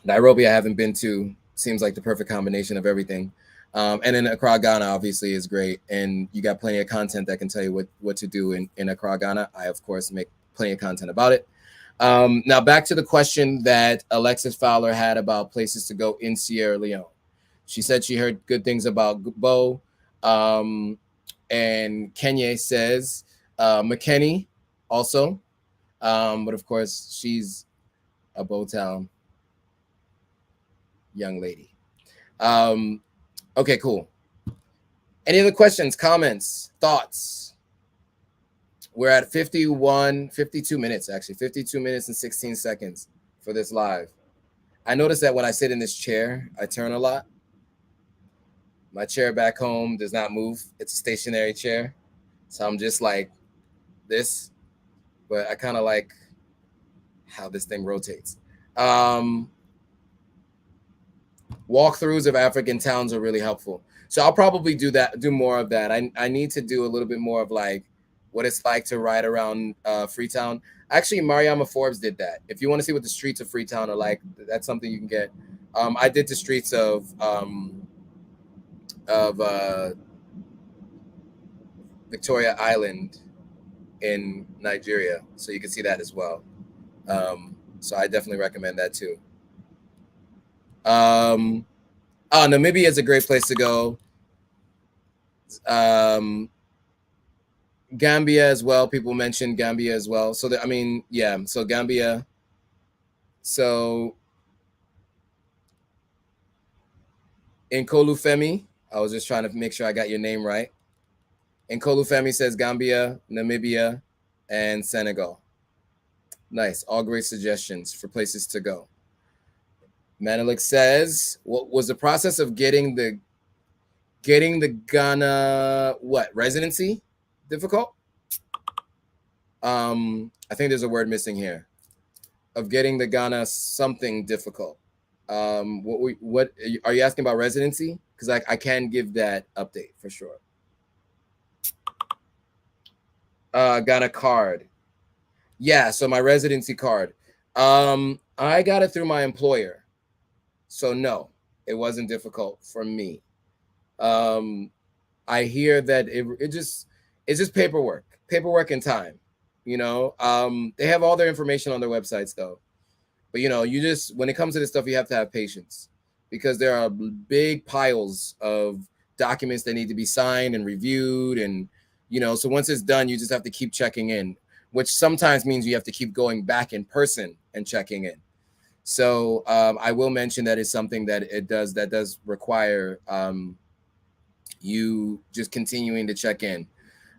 Nairobi, I haven't been to. Seems like the perfect combination of everything. And then Accra, Ghana, obviously is great. And you got plenty of content that can tell you what to do in Accra, Ghana. I, of course, make plenty of content about it. Now, back to the question that Alexis Fowler had about places to go in Sierra Leone. She said she heard good things about Bo. And Kenya says McKinney also. But, of course, she's a Bowtown young lady. Okay, cool. Any other questions, comments, thoughts? We're at 52 minutes, actually. 52 minutes and 16 seconds for this live. I noticed that when I sit in this chair, I turn a lot. My chair back home does not move. It's a stationary chair. So I'm just like this. But I kind of like how this thing rotates. Walkthroughs of African towns are really helpful. So I'll probably do more of that. I need to do a little bit more of like what it's like to ride around Freetown. Actually, Mariama Forbes did that. If you want to see what the streets of Freetown are like, that's something you can get. I did the streets of Victoria Island in Nigeria, so you can see that as well. So I definitely recommend that too. Namibia is a great place to go. Gambia as well. People mentioned Gambia as well. So so Gambia. So in Kolufemi, I was just trying to make sure I got your name right. In Kolufemi says Gambia, Namibia, and Senegal. Nice. All great suggestions for places to go. Menelik says, what was the process of getting the Ghana residency difficult? I think there's a word missing here. Of getting the Ghana something difficult. What are you asking about residency? Because I can give that update for sure. Ghana card. Yeah, so my residency card. I got it through my employer. So no, it wasn't difficult for me. I hear that it's just paperwork and time. They have all their information on their websites though. But when it comes to this stuff, you have to have patience because there are big piles of documents that need to be signed and reviewed. And, so once it's done, you just have to keep checking in, which sometimes means you have to keep going back in person and checking in. So I will mention that it's something that does require you just continuing to check in.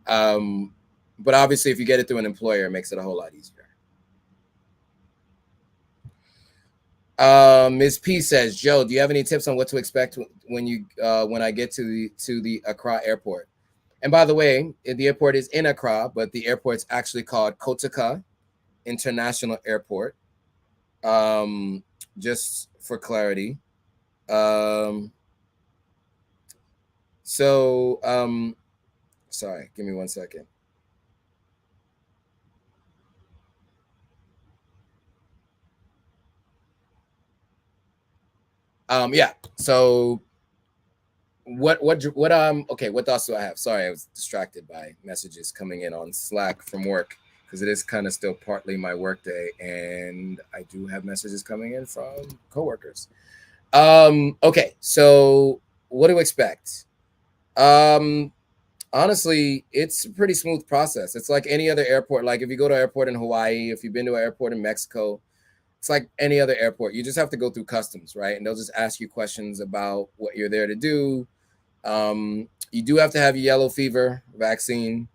But obviously, if you get it through an employer, it makes it a whole lot easier. Ms. P says, Joe, do you have any tips on what to expect when I get to the Accra airport? And by the way, the airport is in Accra, but the airport's actually called Kotaka International Airport. Um, just for clarity. Um, so, sorry, give me 1 second. Yeah. So okay, what thoughts do I have? Sorry, I was distracted by messages coming in on Slack from work because it is kind of still partly my work day, and I do have messages coming in from coworkers. Okay, so what to expect? Um, Honestly, it's a pretty smooth process. It's like any other airport. Like if you go to an airport in Hawaii, if you've been to an airport in Mexico, it's like any other airport. You just have to go through customs, right? And they'll just ask you questions about what you're there to do. You do have to have your yellow fever vaccine.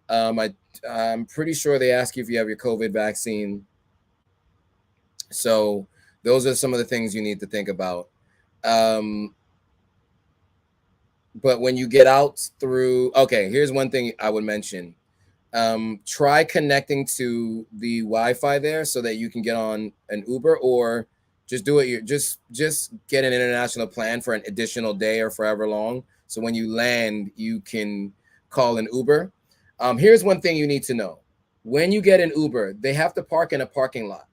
I'm pretty sure they ask you if you have your COVID vaccine. So those are some of the things you need to think about. Um, but when you get out through, okay, here's one thing I would mention. Try connecting to the Wi-Fi there so that you can get on an Uber, or just do it. You just get an international plan for an additional day or forever long. So when you land, you can call an Uber. Here's one thing you need to know: when you get an Uber, they have to park in a parking lot.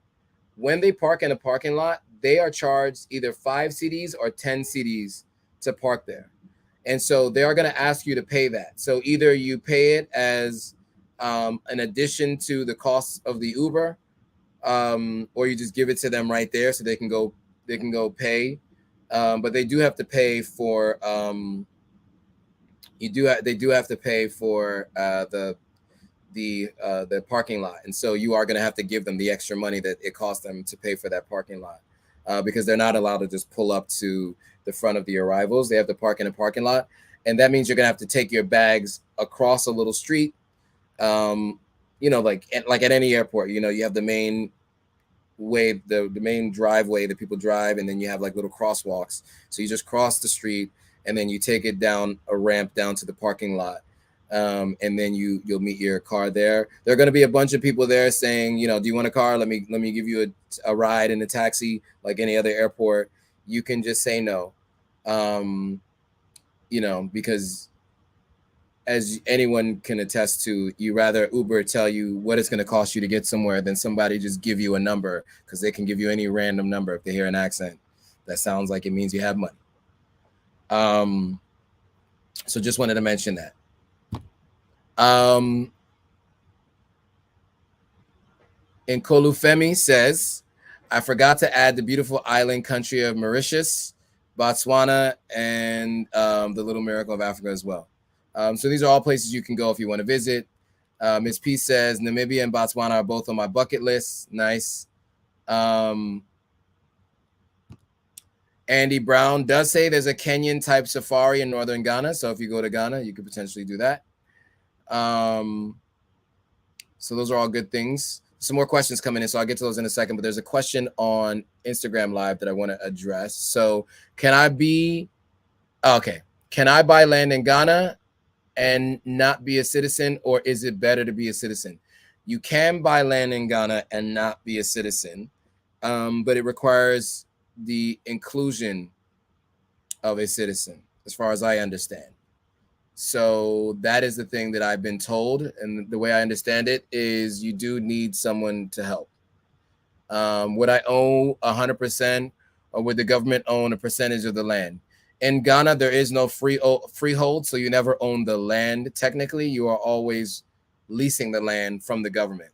When they park in a parking lot, they are charged either 5 cedis or 10 cedis to park there. And so they are going to ask you to pay that. So either you pay it as an addition to the cost of the Uber, or you just give it to them right there so they can go pay. But they do have to pay for they do have to pay for the parking lot, and so you are going to have to give them the extra money that it costs them to pay for that parking lot, because they're not allowed to just pull up to the front of the arrivals. They have to park in a parking lot, and that means you're going to have to take your bags across a little street. um, like at any airport, you have the main way, the main driveway that people drive, and then you have like little crosswalks. So you just cross the street, and then you take it down a ramp down to the parking lot. And then you'll meet your car there. There are going to be a bunch of people there saying, do you want a car? Let me give you a ride in a taxi, like any other airport. You can just say no, because as anyone can attest to, you rather Uber tell you what it's going to cost you to get somewhere than somebody just give you a number, because they can give you any random number if they hear an accent that sounds like it means you have money. So just wanted to mention that. And Kolufemi says, I forgot to add the beautiful island country of Mauritius, Botswana, and the Little Miracle of Africa as well. So these are all places you can go if you want to visit. Ms. P says, Namibia and Botswana are both on my bucket list. Nice. Andy Brown does say there's a Kenyan type safari in northern Ghana. So if you go to Ghana, you could potentially do that. So those are all good things. Some more questions coming in, so I'll get to those in a second. But there's a question on Instagram Live that I want to address. So can I buy land in Ghana and not be a citizen, or is it better to be a citizen? You can buy land in Ghana and not be a citizen, but it requires the inclusion of a citizen, as far as I understand. So that is the thing that I've been told, and the way I understand it is you do need someone to help. Would I own 100%, or would the government own a percentage of the land? In Ghana, there is no freehold, so you never own the land. Technically, you are always leasing the land from the government.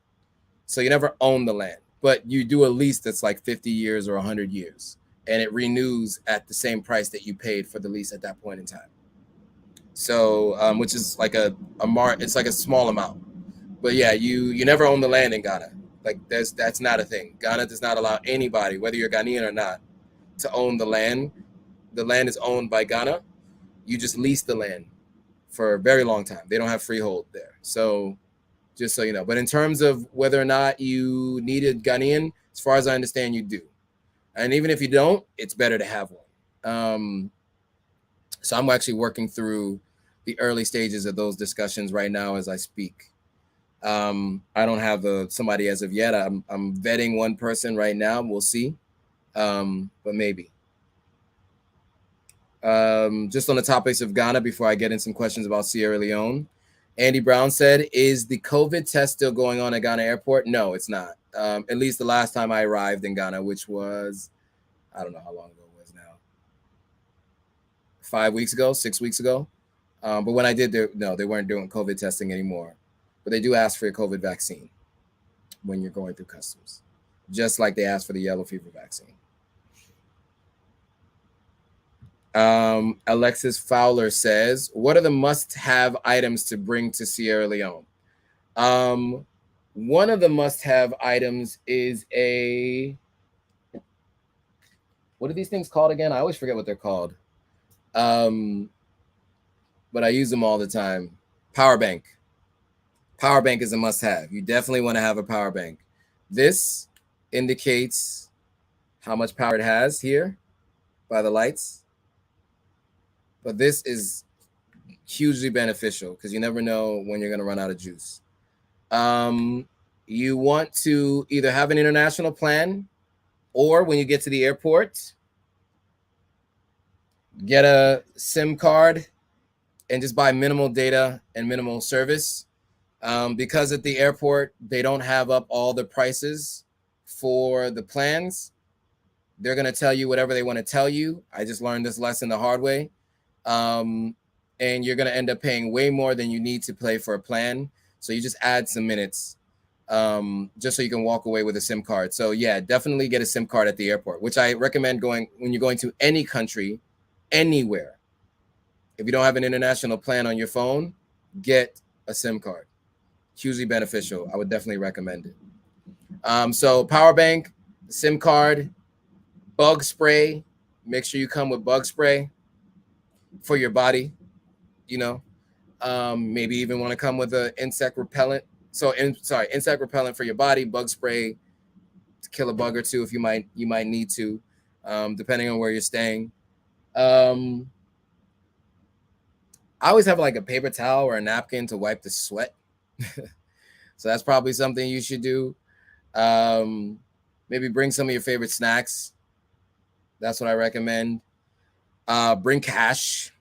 So you never own the land, but you do a lease that's like 50 years or 100 years, and it renews at the same price that you paid for the lease at that point in time. So, which is like it's like a small amount. But yeah, you never own the land in Ghana. Like that's not a thing. Ghana does not allow anybody, whether you're Ghanaian or not, to own the land. The land is owned by Ghana. You just lease the land for a very long time. They don't have freehold there. So just so you know. But in terms of whether or not you needed Ghanaian, as far as I understand, you do. And even if you don't, it's better to have one. So I'm actually working through the early stages of those discussions right now as I speak. I don't have somebody as of yet. I'm vetting one person right now. We'll see, but maybe. Just on the topics of Ghana, before I get in some questions about Sierra Leone, Andy Brown said, "Is the COVID test still going on at Ghana airport?" No, it's not. At least the last time I arrived in Ghana, which was, I don't know how long ago it was now. 5 weeks ago, 6 weeks ago. But when I did, they weren't doing COVID testing anymore. But they do ask for your COVID vaccine when you're going through customs, just like they asked for the yellow fever vaccine. Alexis Fowler says, "What are the must-have items to bring to Sierra Leone?" One of the must-have items is what are these things called again? I always forget what they're called. But I use them all the time. Power bank. Power bank is a must-have. You definitely want to have a power bank. This indicates how much power it has here by the lights. But this is hugely beneficial because you never know when you're going to run out of juice. You want to either have an international plan, or when you get to the airport, get a SIM card and just buy minimal data and minimal service. Because at the airport, they don't have up all the prices for the plans. They're going to tell you whatever they want to tell you. I just learned this lesson the hard way. And you're going to end up paying way more than you need to pay for a plan. So you just add some minutes just so you can walk away with a SIM card. So yeah, definitely get a SIM card at the airport, which I recommend going when you're going to any country, anywhere. If you don't have an international plan on your phone, get a SIM card. Hugely beneficial. I would definitely recommend it. So power bank, SIM card, bug spray. Make sure you come with bug spray for your body. Maybe even want to come with an insect repellent. Insect repellent for your body, bug spray to kill a bug or two if you might need to, depending on where you're staying. I always have like a paper towel or a napkin to wipe the sweat. So that's probably something you should do. Maybe bring some of your favorite snacks. That's what I recommend. Bring cash.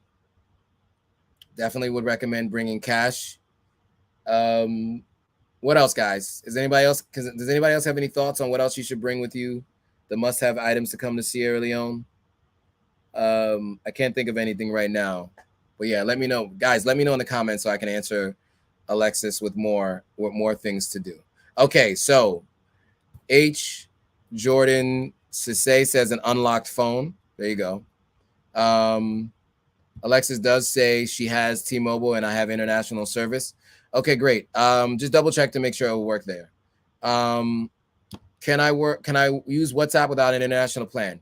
Definitely would recommend bringing cash. What else, guys? Does anybody else have any thoughts on what else you should bring with you? The must-have items to come to Sierra Leone? I can't think of anything right now. But yeah, let me know. Guys, let me know in the comments so I can answer Alexis with more things to do. Okay, so H. Jordan Sisse says an unlocked phone. There you go. Alexis does say she has T-Mobile and I have international service. Okay, great. Just double check to make sure it will work there. Can I use WhatsApp without an international plan?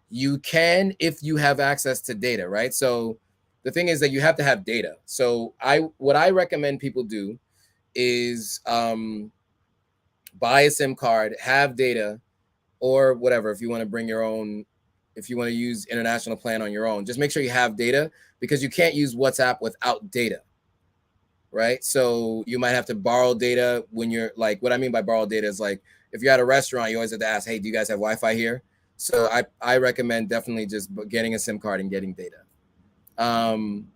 You can if you have access to data, right? So the thing is that you have to have data. So what I recommend people do is buy a SIM card, have data, or whatever. If you want to bring your own, if you want to use international plan on your own, just make sure you have data because you can't use WhatsApp without data, right? So you might have to borrow data when you're like, what I mean by borrow data is like, if you're at a restaurant, you always have to ask, hey, do you guys have Wi-Fi here? So I recommend definitely just getting a SIM card and getting data. Nkolu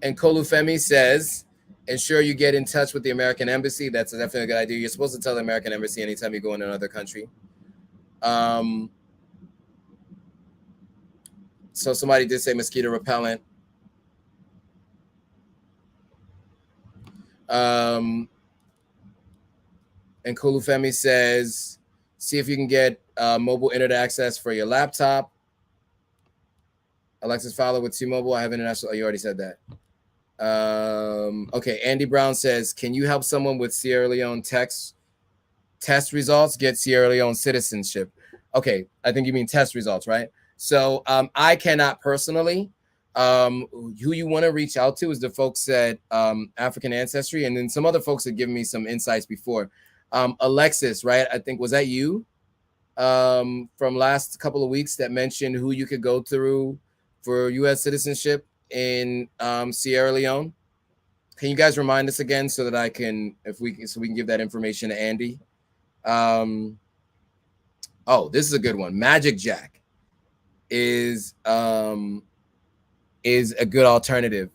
Femi says, ensure you get in touch with the American Embassy. That's definitely a good idea. You're supposed to tell the American Embassy anytime you go in another country. So somebody did say mosquito repellent. And Kolufemi says, see if you can get mobile internet access for your laptop. Alexis Fowler with T-Mobile. I have international. Oh, you already said that. Okay. Andy Brown says, can you help someone with Sierra Leone test results get Sierra Leone citizenship? Okay. I think you mean test results, right? So I cannot personally. Who you want to reach out to is the folks at African Ancestry, and then some other folks that give me some insights before. Alexis, right? I think, was that you? from last couple of weeks that mentioned who you could go through for U.S. citizenship in Sierra Leone. Can you guys remind us again so that I can, if we can, so we can give that information to Andy? Oh, this is a good one. Magic Jack is a good alternative.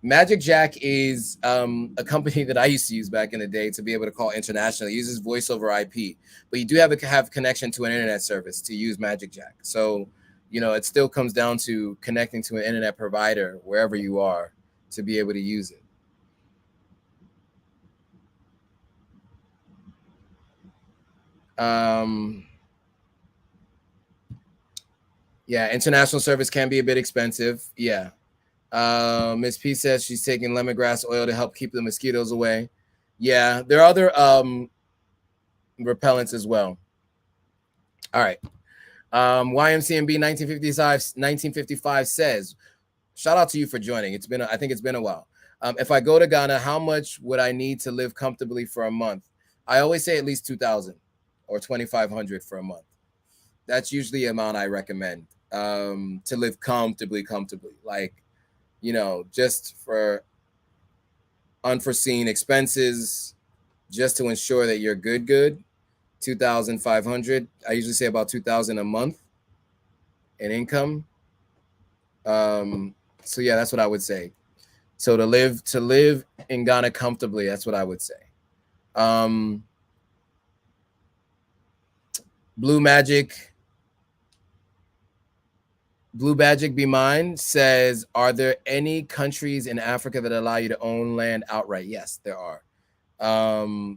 Magic Jack is a company that I used to use back in the day to be able to call internationally. It uses voice over IP, but you do have to have connection to an internet service to use Magic Jack. So, you know, it still comes down to connecting to an internet provider wherever you are to be able to use it. Yeah, international service can be a bit expensive. Yeah. Miss P says she's taking lemongrass oil to help keep the mosquitoes away. Yeah, there are other repellents as well. All right. YMCMB 1955 says, shout out to you for joining. I think it's been a while. If I go to Ghana, how much would I need to live comfortably for a month? I always say at least 2,000 or 2,500 for a month. That's usually the amount I recommend to live comfortably. Like, you know, just for unforeseen expenses, just to ensure that you're good. 2,500. I usually say about 2,000 a month in income. So yeah, that's what I would say. So to live in Ghana comfortably, that's what I would say. Blue Magic Be Mine says, are there any countries in Africa that allow you to own land outright? Yes, there are.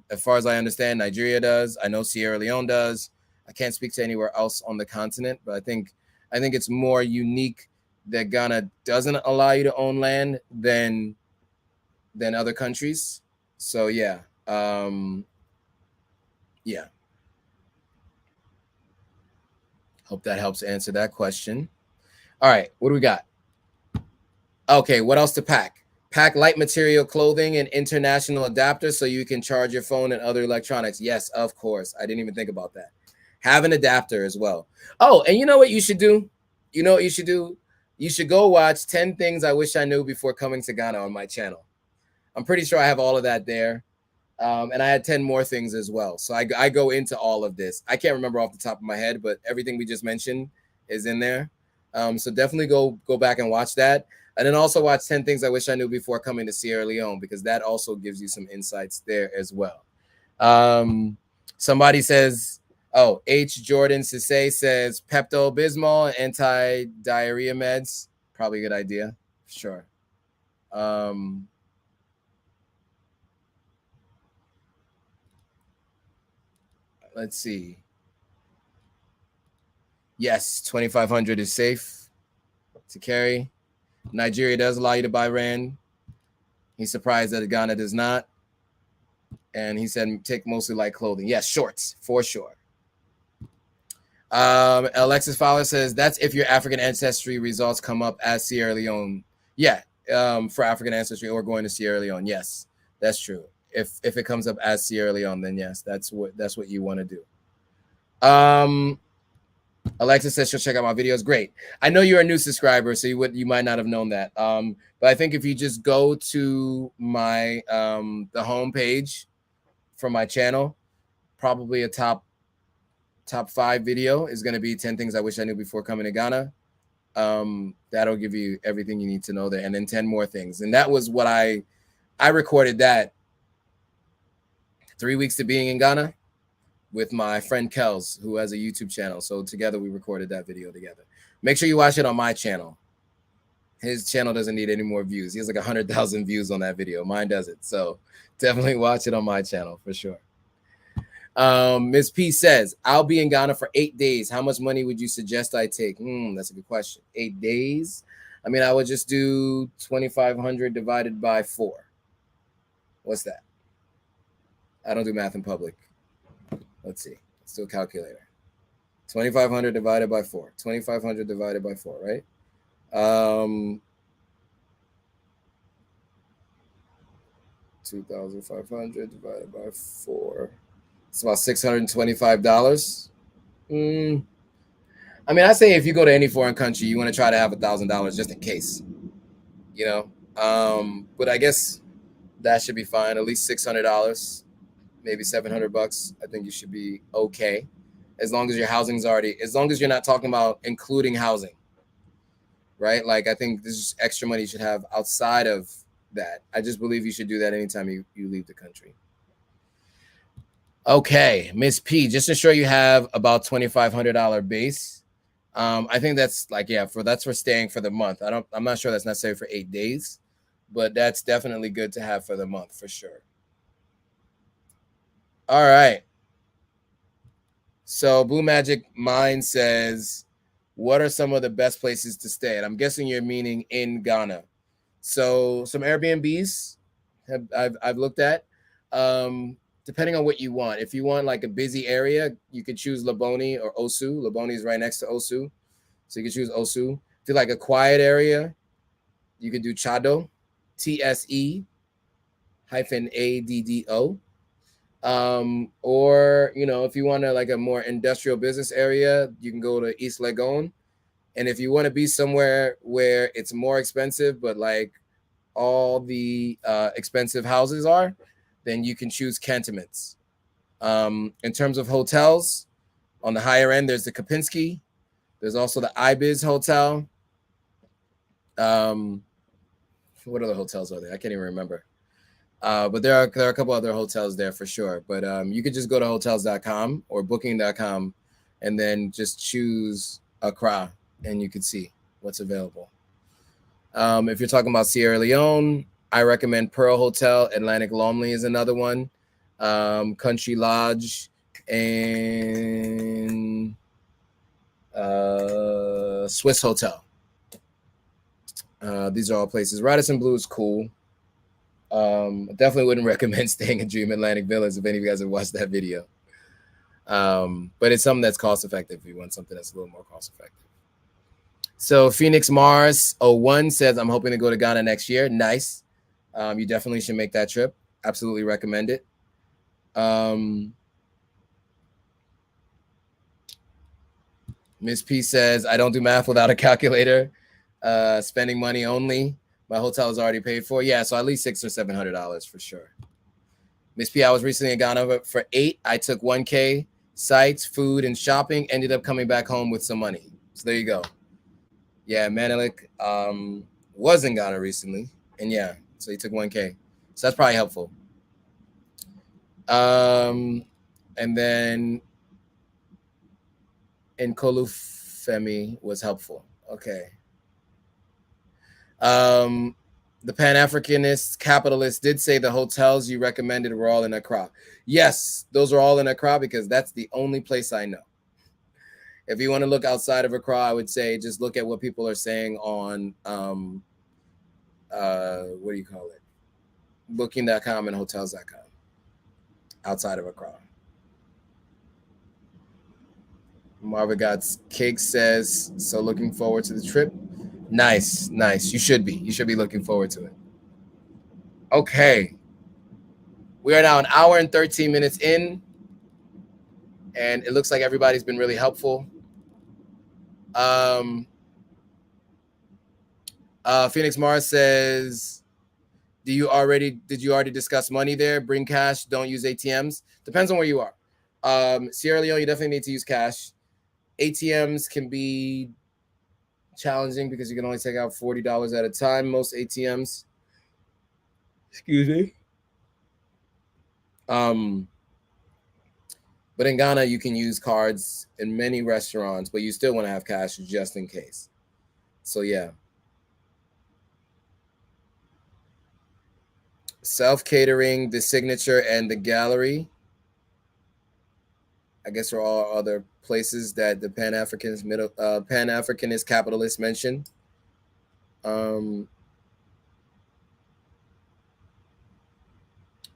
As far as I understand, Nigeria does. I know Sierra Leone does. I can't speak to anywhere else on the continent, but I think it's more unique that Ghana doesn't allow you to own land than other countries. So yeah. Yeah. Hope that helps answer that question. All right, what do we got? Okay, what else to pack? Pack light material clothing and international adapters so you can charge your phone and other electronics. Yes, of course. I didn't even think about that. Have an adapter as well. Oh, and you know what you should do? You know what you should do? You should go watch 10 Things I Wish I Knew Before Coming to Ghana on my channel. I'm pretty sure I have all of that there. And I had 10 more things as well. So I go into all of this. I can't remember off the top of my head, but everything we just mentioned is in there. So definitely go back and watch that. And then also watch 10 Things I Wish I Knew Before Coming to Sierra Leone, because that also gives you some insights there as well. Somebody says, oh, H. Jordan Sisse says Pepto-Bismol, anti-diarrhea meds. Probably a good idea. Sure. Let's see. Yes, 2,500 is safe to carry. Nigeria does allow you to buy rand. He's surprised that Ghana does not. And he said take mostly light clothing. Yes, shorts for sure. Alexis Fowler says that's if your African ancestry results come up as Sierra Leone. Yeah, for African ancestry or going to Sierra Leone. Yes, that's true. If it comes up as Sierra Leone, then yes, that's what you want to do. Alexis says she'll check out my videos. Great. I know you're a new subscriber, so you might not have known that. But I think if you just go to my the homepage for my channel, probably a top 5 video is going to be 10 Things I Wish I Knew Before Coming to Ghana. That'll give you everything you need to know there, and then 10 more things. And that was what I recorded that 3 weeks to being in Ghana with my friend Kels, who has a YouTube channel. So together we recorded that video together. Make sure you watch it on my channel. His channel doesn't need any more views. He has like 100,000 views on that video. Mine doesn't. So definitely watch it on my channel for sure. Ms. P says, I'll be in Ghana for 8 days. How much money would you suggest I take? That's a good question. 8 days? I mean, I would just do 2,500 divided by 4. What's that? I don't do math in public. Let's see. Let's do a calculator. 2,500 divided by 4. 2,500 divided by 4, right? 2,500 divided by 4. It's about $625. Mm, I mean, I say if you go to any foreign country, you want to try to have $1,000 just in case, you know. But I guess that should be fine. At least $600, maybe $700. I think you should be okay, as long as your housing's already. As long as you're not talking about including housing, right? Like I think this is extra money you should have outside of that. I just believe you should do that anytime you leave the country. Okay, Miss P, just ensure you have about $2,500 base. I think that's like, yeah, that's for staying for the month. I'm not sure that's necessary for 8 days, but that's definitely good to have for the month for sure. All right. So Blue Magic Mind says, what are some of the best places to stay? And I'm guessing you're meaning in Ghana. So some Airbnbs I've looked at. Depending on what you want. If you want like a busy area, you could choose Laboni or Osu. Laboni is right next to Osu, so you can choose Osu. If you like a quiet area, you could do Chado, TSE-ADDO. Or if you want to like a more industrial business area, you can go to East Legon. And if you want to be somewhere where it's more expensive, but like all the expensive houses are, then you can choose cantonments. In terms of hotels, on the higher end, there's the Kapinski. There's also the Ibis Hotel. What other hotels are there? I can't even remember. But there are a couple other hotels there for sure. But you could just go to hotels.com or booking.com and then just choose Accra and you can see what's available. If you're talking about Sierra Leone, I recommend Pearl Hotel. Atlantic Lomley is another one. Country Lodge and Swiss Hotel. These are all places. Radisson Blu is cool. Definitely wouldn't recommend staying in Dream Atlantic Villas if any of you guys have watched that video. But it's something that's cost effective if you want something that's a little more cost effective. So Phoenix Mars 01 says, I'm hoping to go to Ghana next year. Nice. You definitely should make that trip. Absolutely recommend it. Miss P says, I don't do math without a calculator. Spending money only. My hotel is already paid for. Yeah, so at least $600 or $700 for sure. Miss P, I was recently in Ghana for 8. I took 1K, sites, food, and shopping. Ended up coming back home with some money. So there you go. Yeah, Menelik was in Ghana recently. And yeah, so he took 1K. So that's probably helpful. And then Nkolufemi was helpful. Okay. The Pan-Africanist capitalist did say the hotels you recommended were all in Accra. Yes, those are all in Accra because that's the only place I know. If you want to look outside of Accra, I would say just look at what people are saying on what do you call it? Booking.com and hotels.com outside of Accra. Marvin God's Cake says, so looking forward to the trip. Nice. You should be. You should be looking forward to it. Okay. We are now an hour and 13 minutes in, and it looks like everybody's been really helpful. Phoenix Mars says, did you already discuss money there? Bring cash, don't use ATMs. Depends on where you are. Sierra Leone, you definitely need to use cash. ATMs can be challenging because you can only take out $40 at a time. Most ATMs. Excuse me. But in Ghana, you can use cards in many restaurants, but you still want to have cash just in case. So yeah. Self-catering, the signature, and the gallery, I guess, are all other places that the Pan-Africanist capitalists mentioned.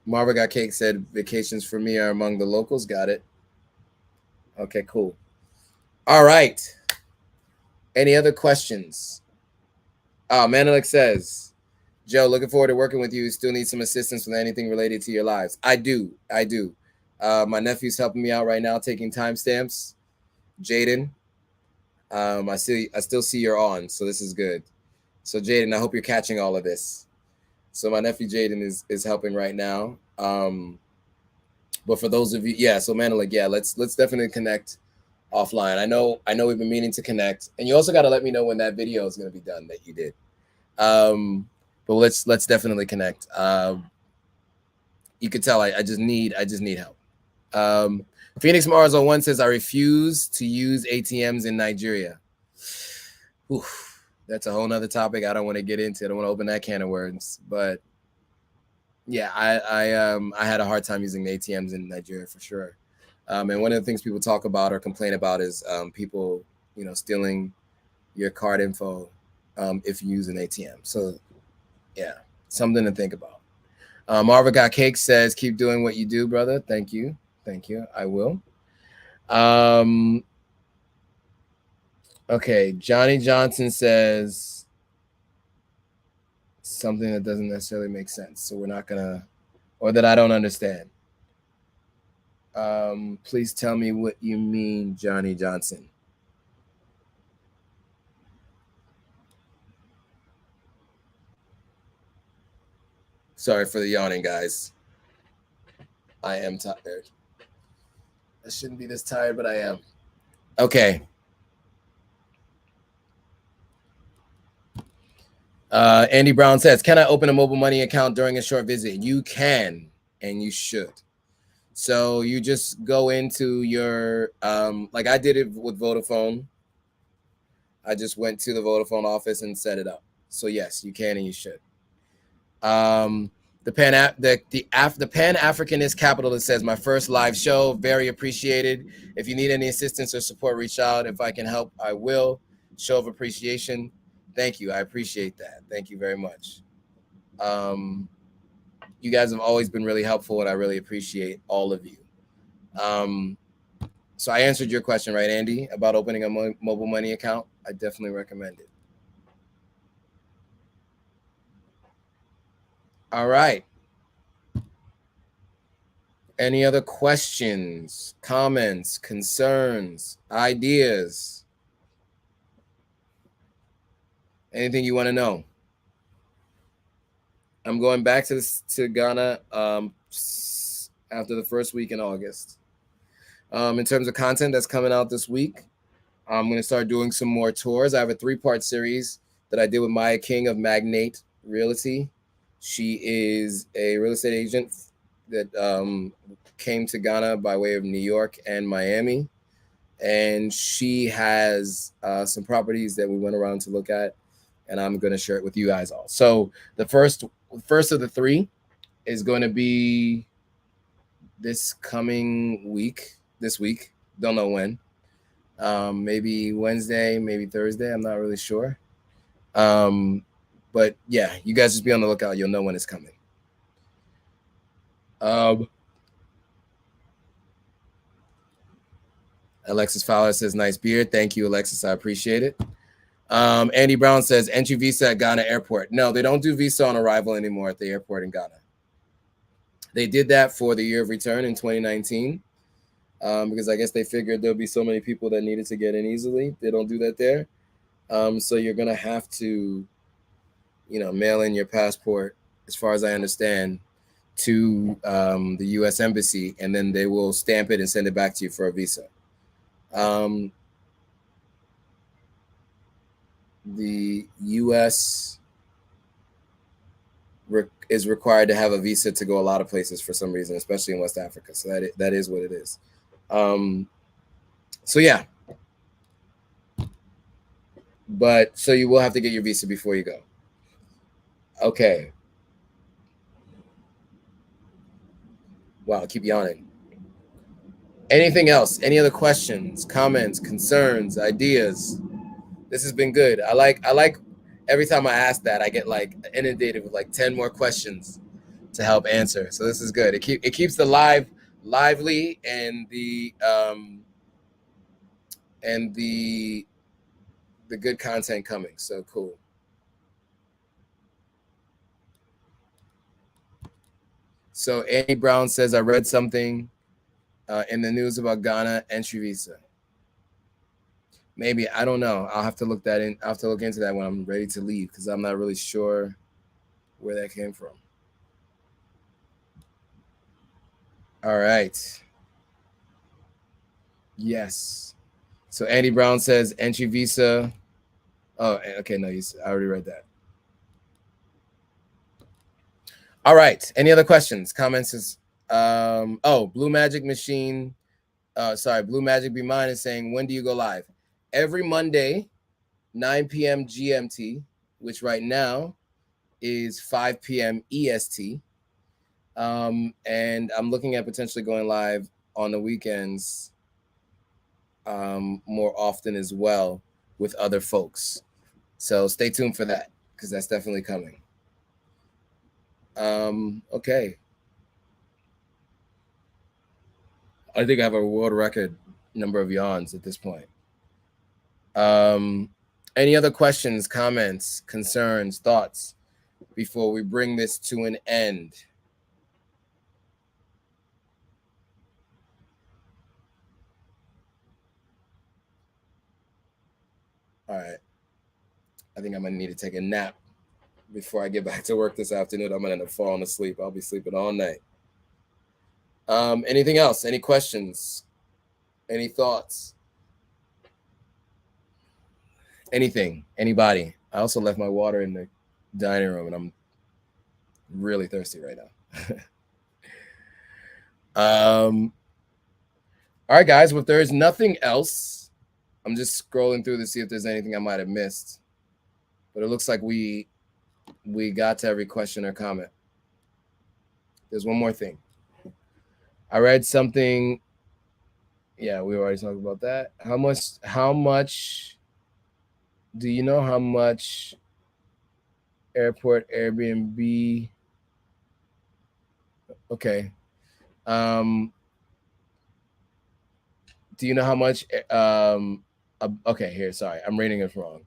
Marva Got Cake said vacations for me are among the locals. Got it. Okay, cool. All right. Any other questions? Menelik says, Joe, looking forward to working with you. Still need some assistance with anything related to your lives. I do. My nephew's helping me out right now, taking timestamps. Jaden. I still see you're on, so this is good. So Jaden, I hope you're catching all of this. So my nephew Jaden is helping right now. But for those of you, yeah. So Menelik, yeah, let's definitely connect offline. I know we've been meaning to connect, and you also got to let me know when that video is going to be done that you did. But let's definitely connect. You could tell I just need help. Phoenix Mars 01 says I refuse to use ATMs in Nigeria. Oof, that's a whole nother topic I don't want to get into. I don't want to open that can of worms. But yeah, I had a hard time using the ATMs in Nigeria for sure. And one of the things people talk about or complain about is people, stealing your card info if you use an ATM. So yeah, something to think about. Marva Got Cake says, keep doing what you do, brother. Thank you. I will. Okay, Johnny Johnson says something that doesn't necessarily make sense. So we're not gonna, or that I don't understand. Please tell me what you mean, Johnny Johnson. Sorry for the yawning, guys. I am tired. I shouldn't be this tired, but I am. Okay. Andy Brown says, can I open a mobile money account during a short visit? You can, and you should. So you just go into your, like I did it with Vodafone. I just went to the Vodafone office and set it up. So yes, you can and you should. The Pan-Africanist Capitalist says, my first live show, very appreciated. If you need any assistance or support, reach out. If I can help, I will. Show of appreciation. Thank you. I appreciate that. Thank you very much. You guys have always been really helpful, and I really appreciate all of you. So I answered your question, right, Andy, about opening a mobile money account. I definitely recommend it. All right. Any other questions, comments, concerns, ideas? Anything you want to know? I'm going back to Ghana after the first week in August. In terms of content that's coming out this week, I'm going to start doing some more tours. I have a 3-part series that I did with Maya King of Magnate Realty. She is a real estate agent that came to Ghana by way of New York and Miami. And she has some properties that we went around to look at, and I'm going to share it with you guys all. So the first of the 3 is going to be this week. Don't know when. Maybe Wednesday, maybe Thursday. I'm not really sure. But yeah, you guys just be on the lookout. You'll know when it's coming. Alexis Fowler says, nice beard. Thank you, Alexis. I appreciate it. Andy Brown says, entry visa at Ghana airport. No, they don't do visa on arrival anymore at the airport in Ghana. They did that for the year of return in 2019 because I guess they figured there'll be so many people that needed to get in easily. They don't do that there. So you're going to have to, mail in your passport, as far as I understand, to the U.S. Embassy, and then they will stamp it and send it back to you for a visa. The U.S. is required to have a visa to go a lot of places for some reason, especially in West Africa. So that is what it is. So yeah. But so you will have to get your visa before you go. Okay. Wow, keep yawning. Anything else? Any other questions, comments, concerns, ideas? This has been good. I like every time I ask that, I get like inundated with like 10 more questions to help answer. So this is good. It keeps the live lively and the good content coming. So cool. So Andy Brown says, I read something in the news about Ghana entry visa. Maybe, I don't know. I'll have to look that in. I'll have to look into that when I'm ready to leave because I'm not really sure where that came from. All right. Yes. So Andy Brown says entry visa. Oh, okay. No, I already read that. All right. Any other questions, comments? Blue Magic Machine. Blue Magic Be Mine is saying, when do you go live? Every Monday, 9 p.m. GMT, which right now is 5 p.m. EST. And I'm looking at potentially going live on the weekends more often as well with other folks. So stay tuned for that because that's definitely coming. Okay. I think I have a world record number of yawns at this point. Any other questions, comments, concerns, thoughts before we bring this to an end? All right. I think I'm going to need to take a nap before I get back to work this afternoon. I'm going to end up falling asleep. I'll be sleeping all night. Anything else? Any questions? Any thoughts? Anything? Anybody? I also left my water in the dining room and I'm really thirsty right now. All right, guys. Well, if there's nothing else, I'm just scrolling through to see if there's anything I might have missed. But it looks like we got to every question or comment. There's one more thing. I read something. Yeah, we already talked about that. How much do you know how much airport Airbnb? Okay. Do you know how much okay, here, sorry. I'm reading it wrong.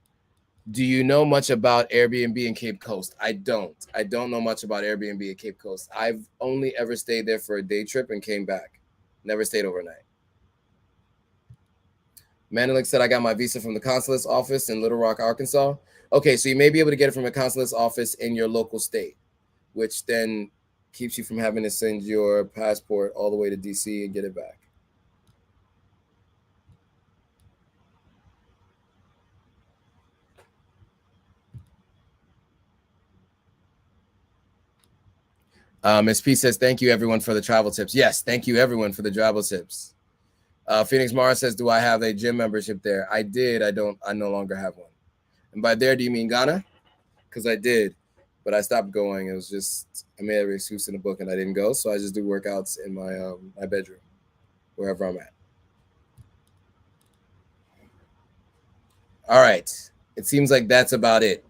Do you know much about Airbnb in Cape Coast? I don't know much about Airbnb at Cape Coast. I've only ever stayed there for a day trip and came back. Never stayed overnight. Menelik said, I got my visa from the consulate's office in Little Rock, Arkansas. Okay, so you may be able to get it from a consulate's office in your local state, which then keeps you from having to send your passport all the way to DC and get it back. Ms. P says, thank you everyone for the travel tips. Yes, thank you everyone for the travel tips. Phoenix Mara says, do I have a gym membership there? I did. I no longer have one. And by there, do you mean Ghana? Because I did, but I stopped going. It was just, I made every excuse in the book and I didn't go. So I just do workouts in my my bedroom, wherever I'm at. All right. It seems like that's about it.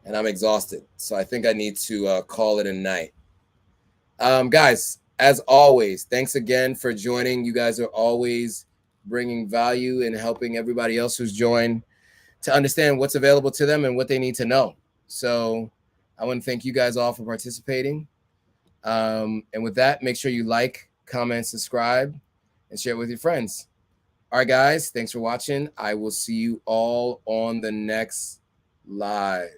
And I'm exhausted. So I think I need to call it a night. Guys, as always, thanks again for joining. You guys are always bringing value and helping everybody else who's joined to understand what's available to them and what they need to know. So I want to thank you guys all for participating. And with that, make sure you like, comment, subscribe, and share it with your friends. All right, guys, thanks for watching. I will see you all on the next live.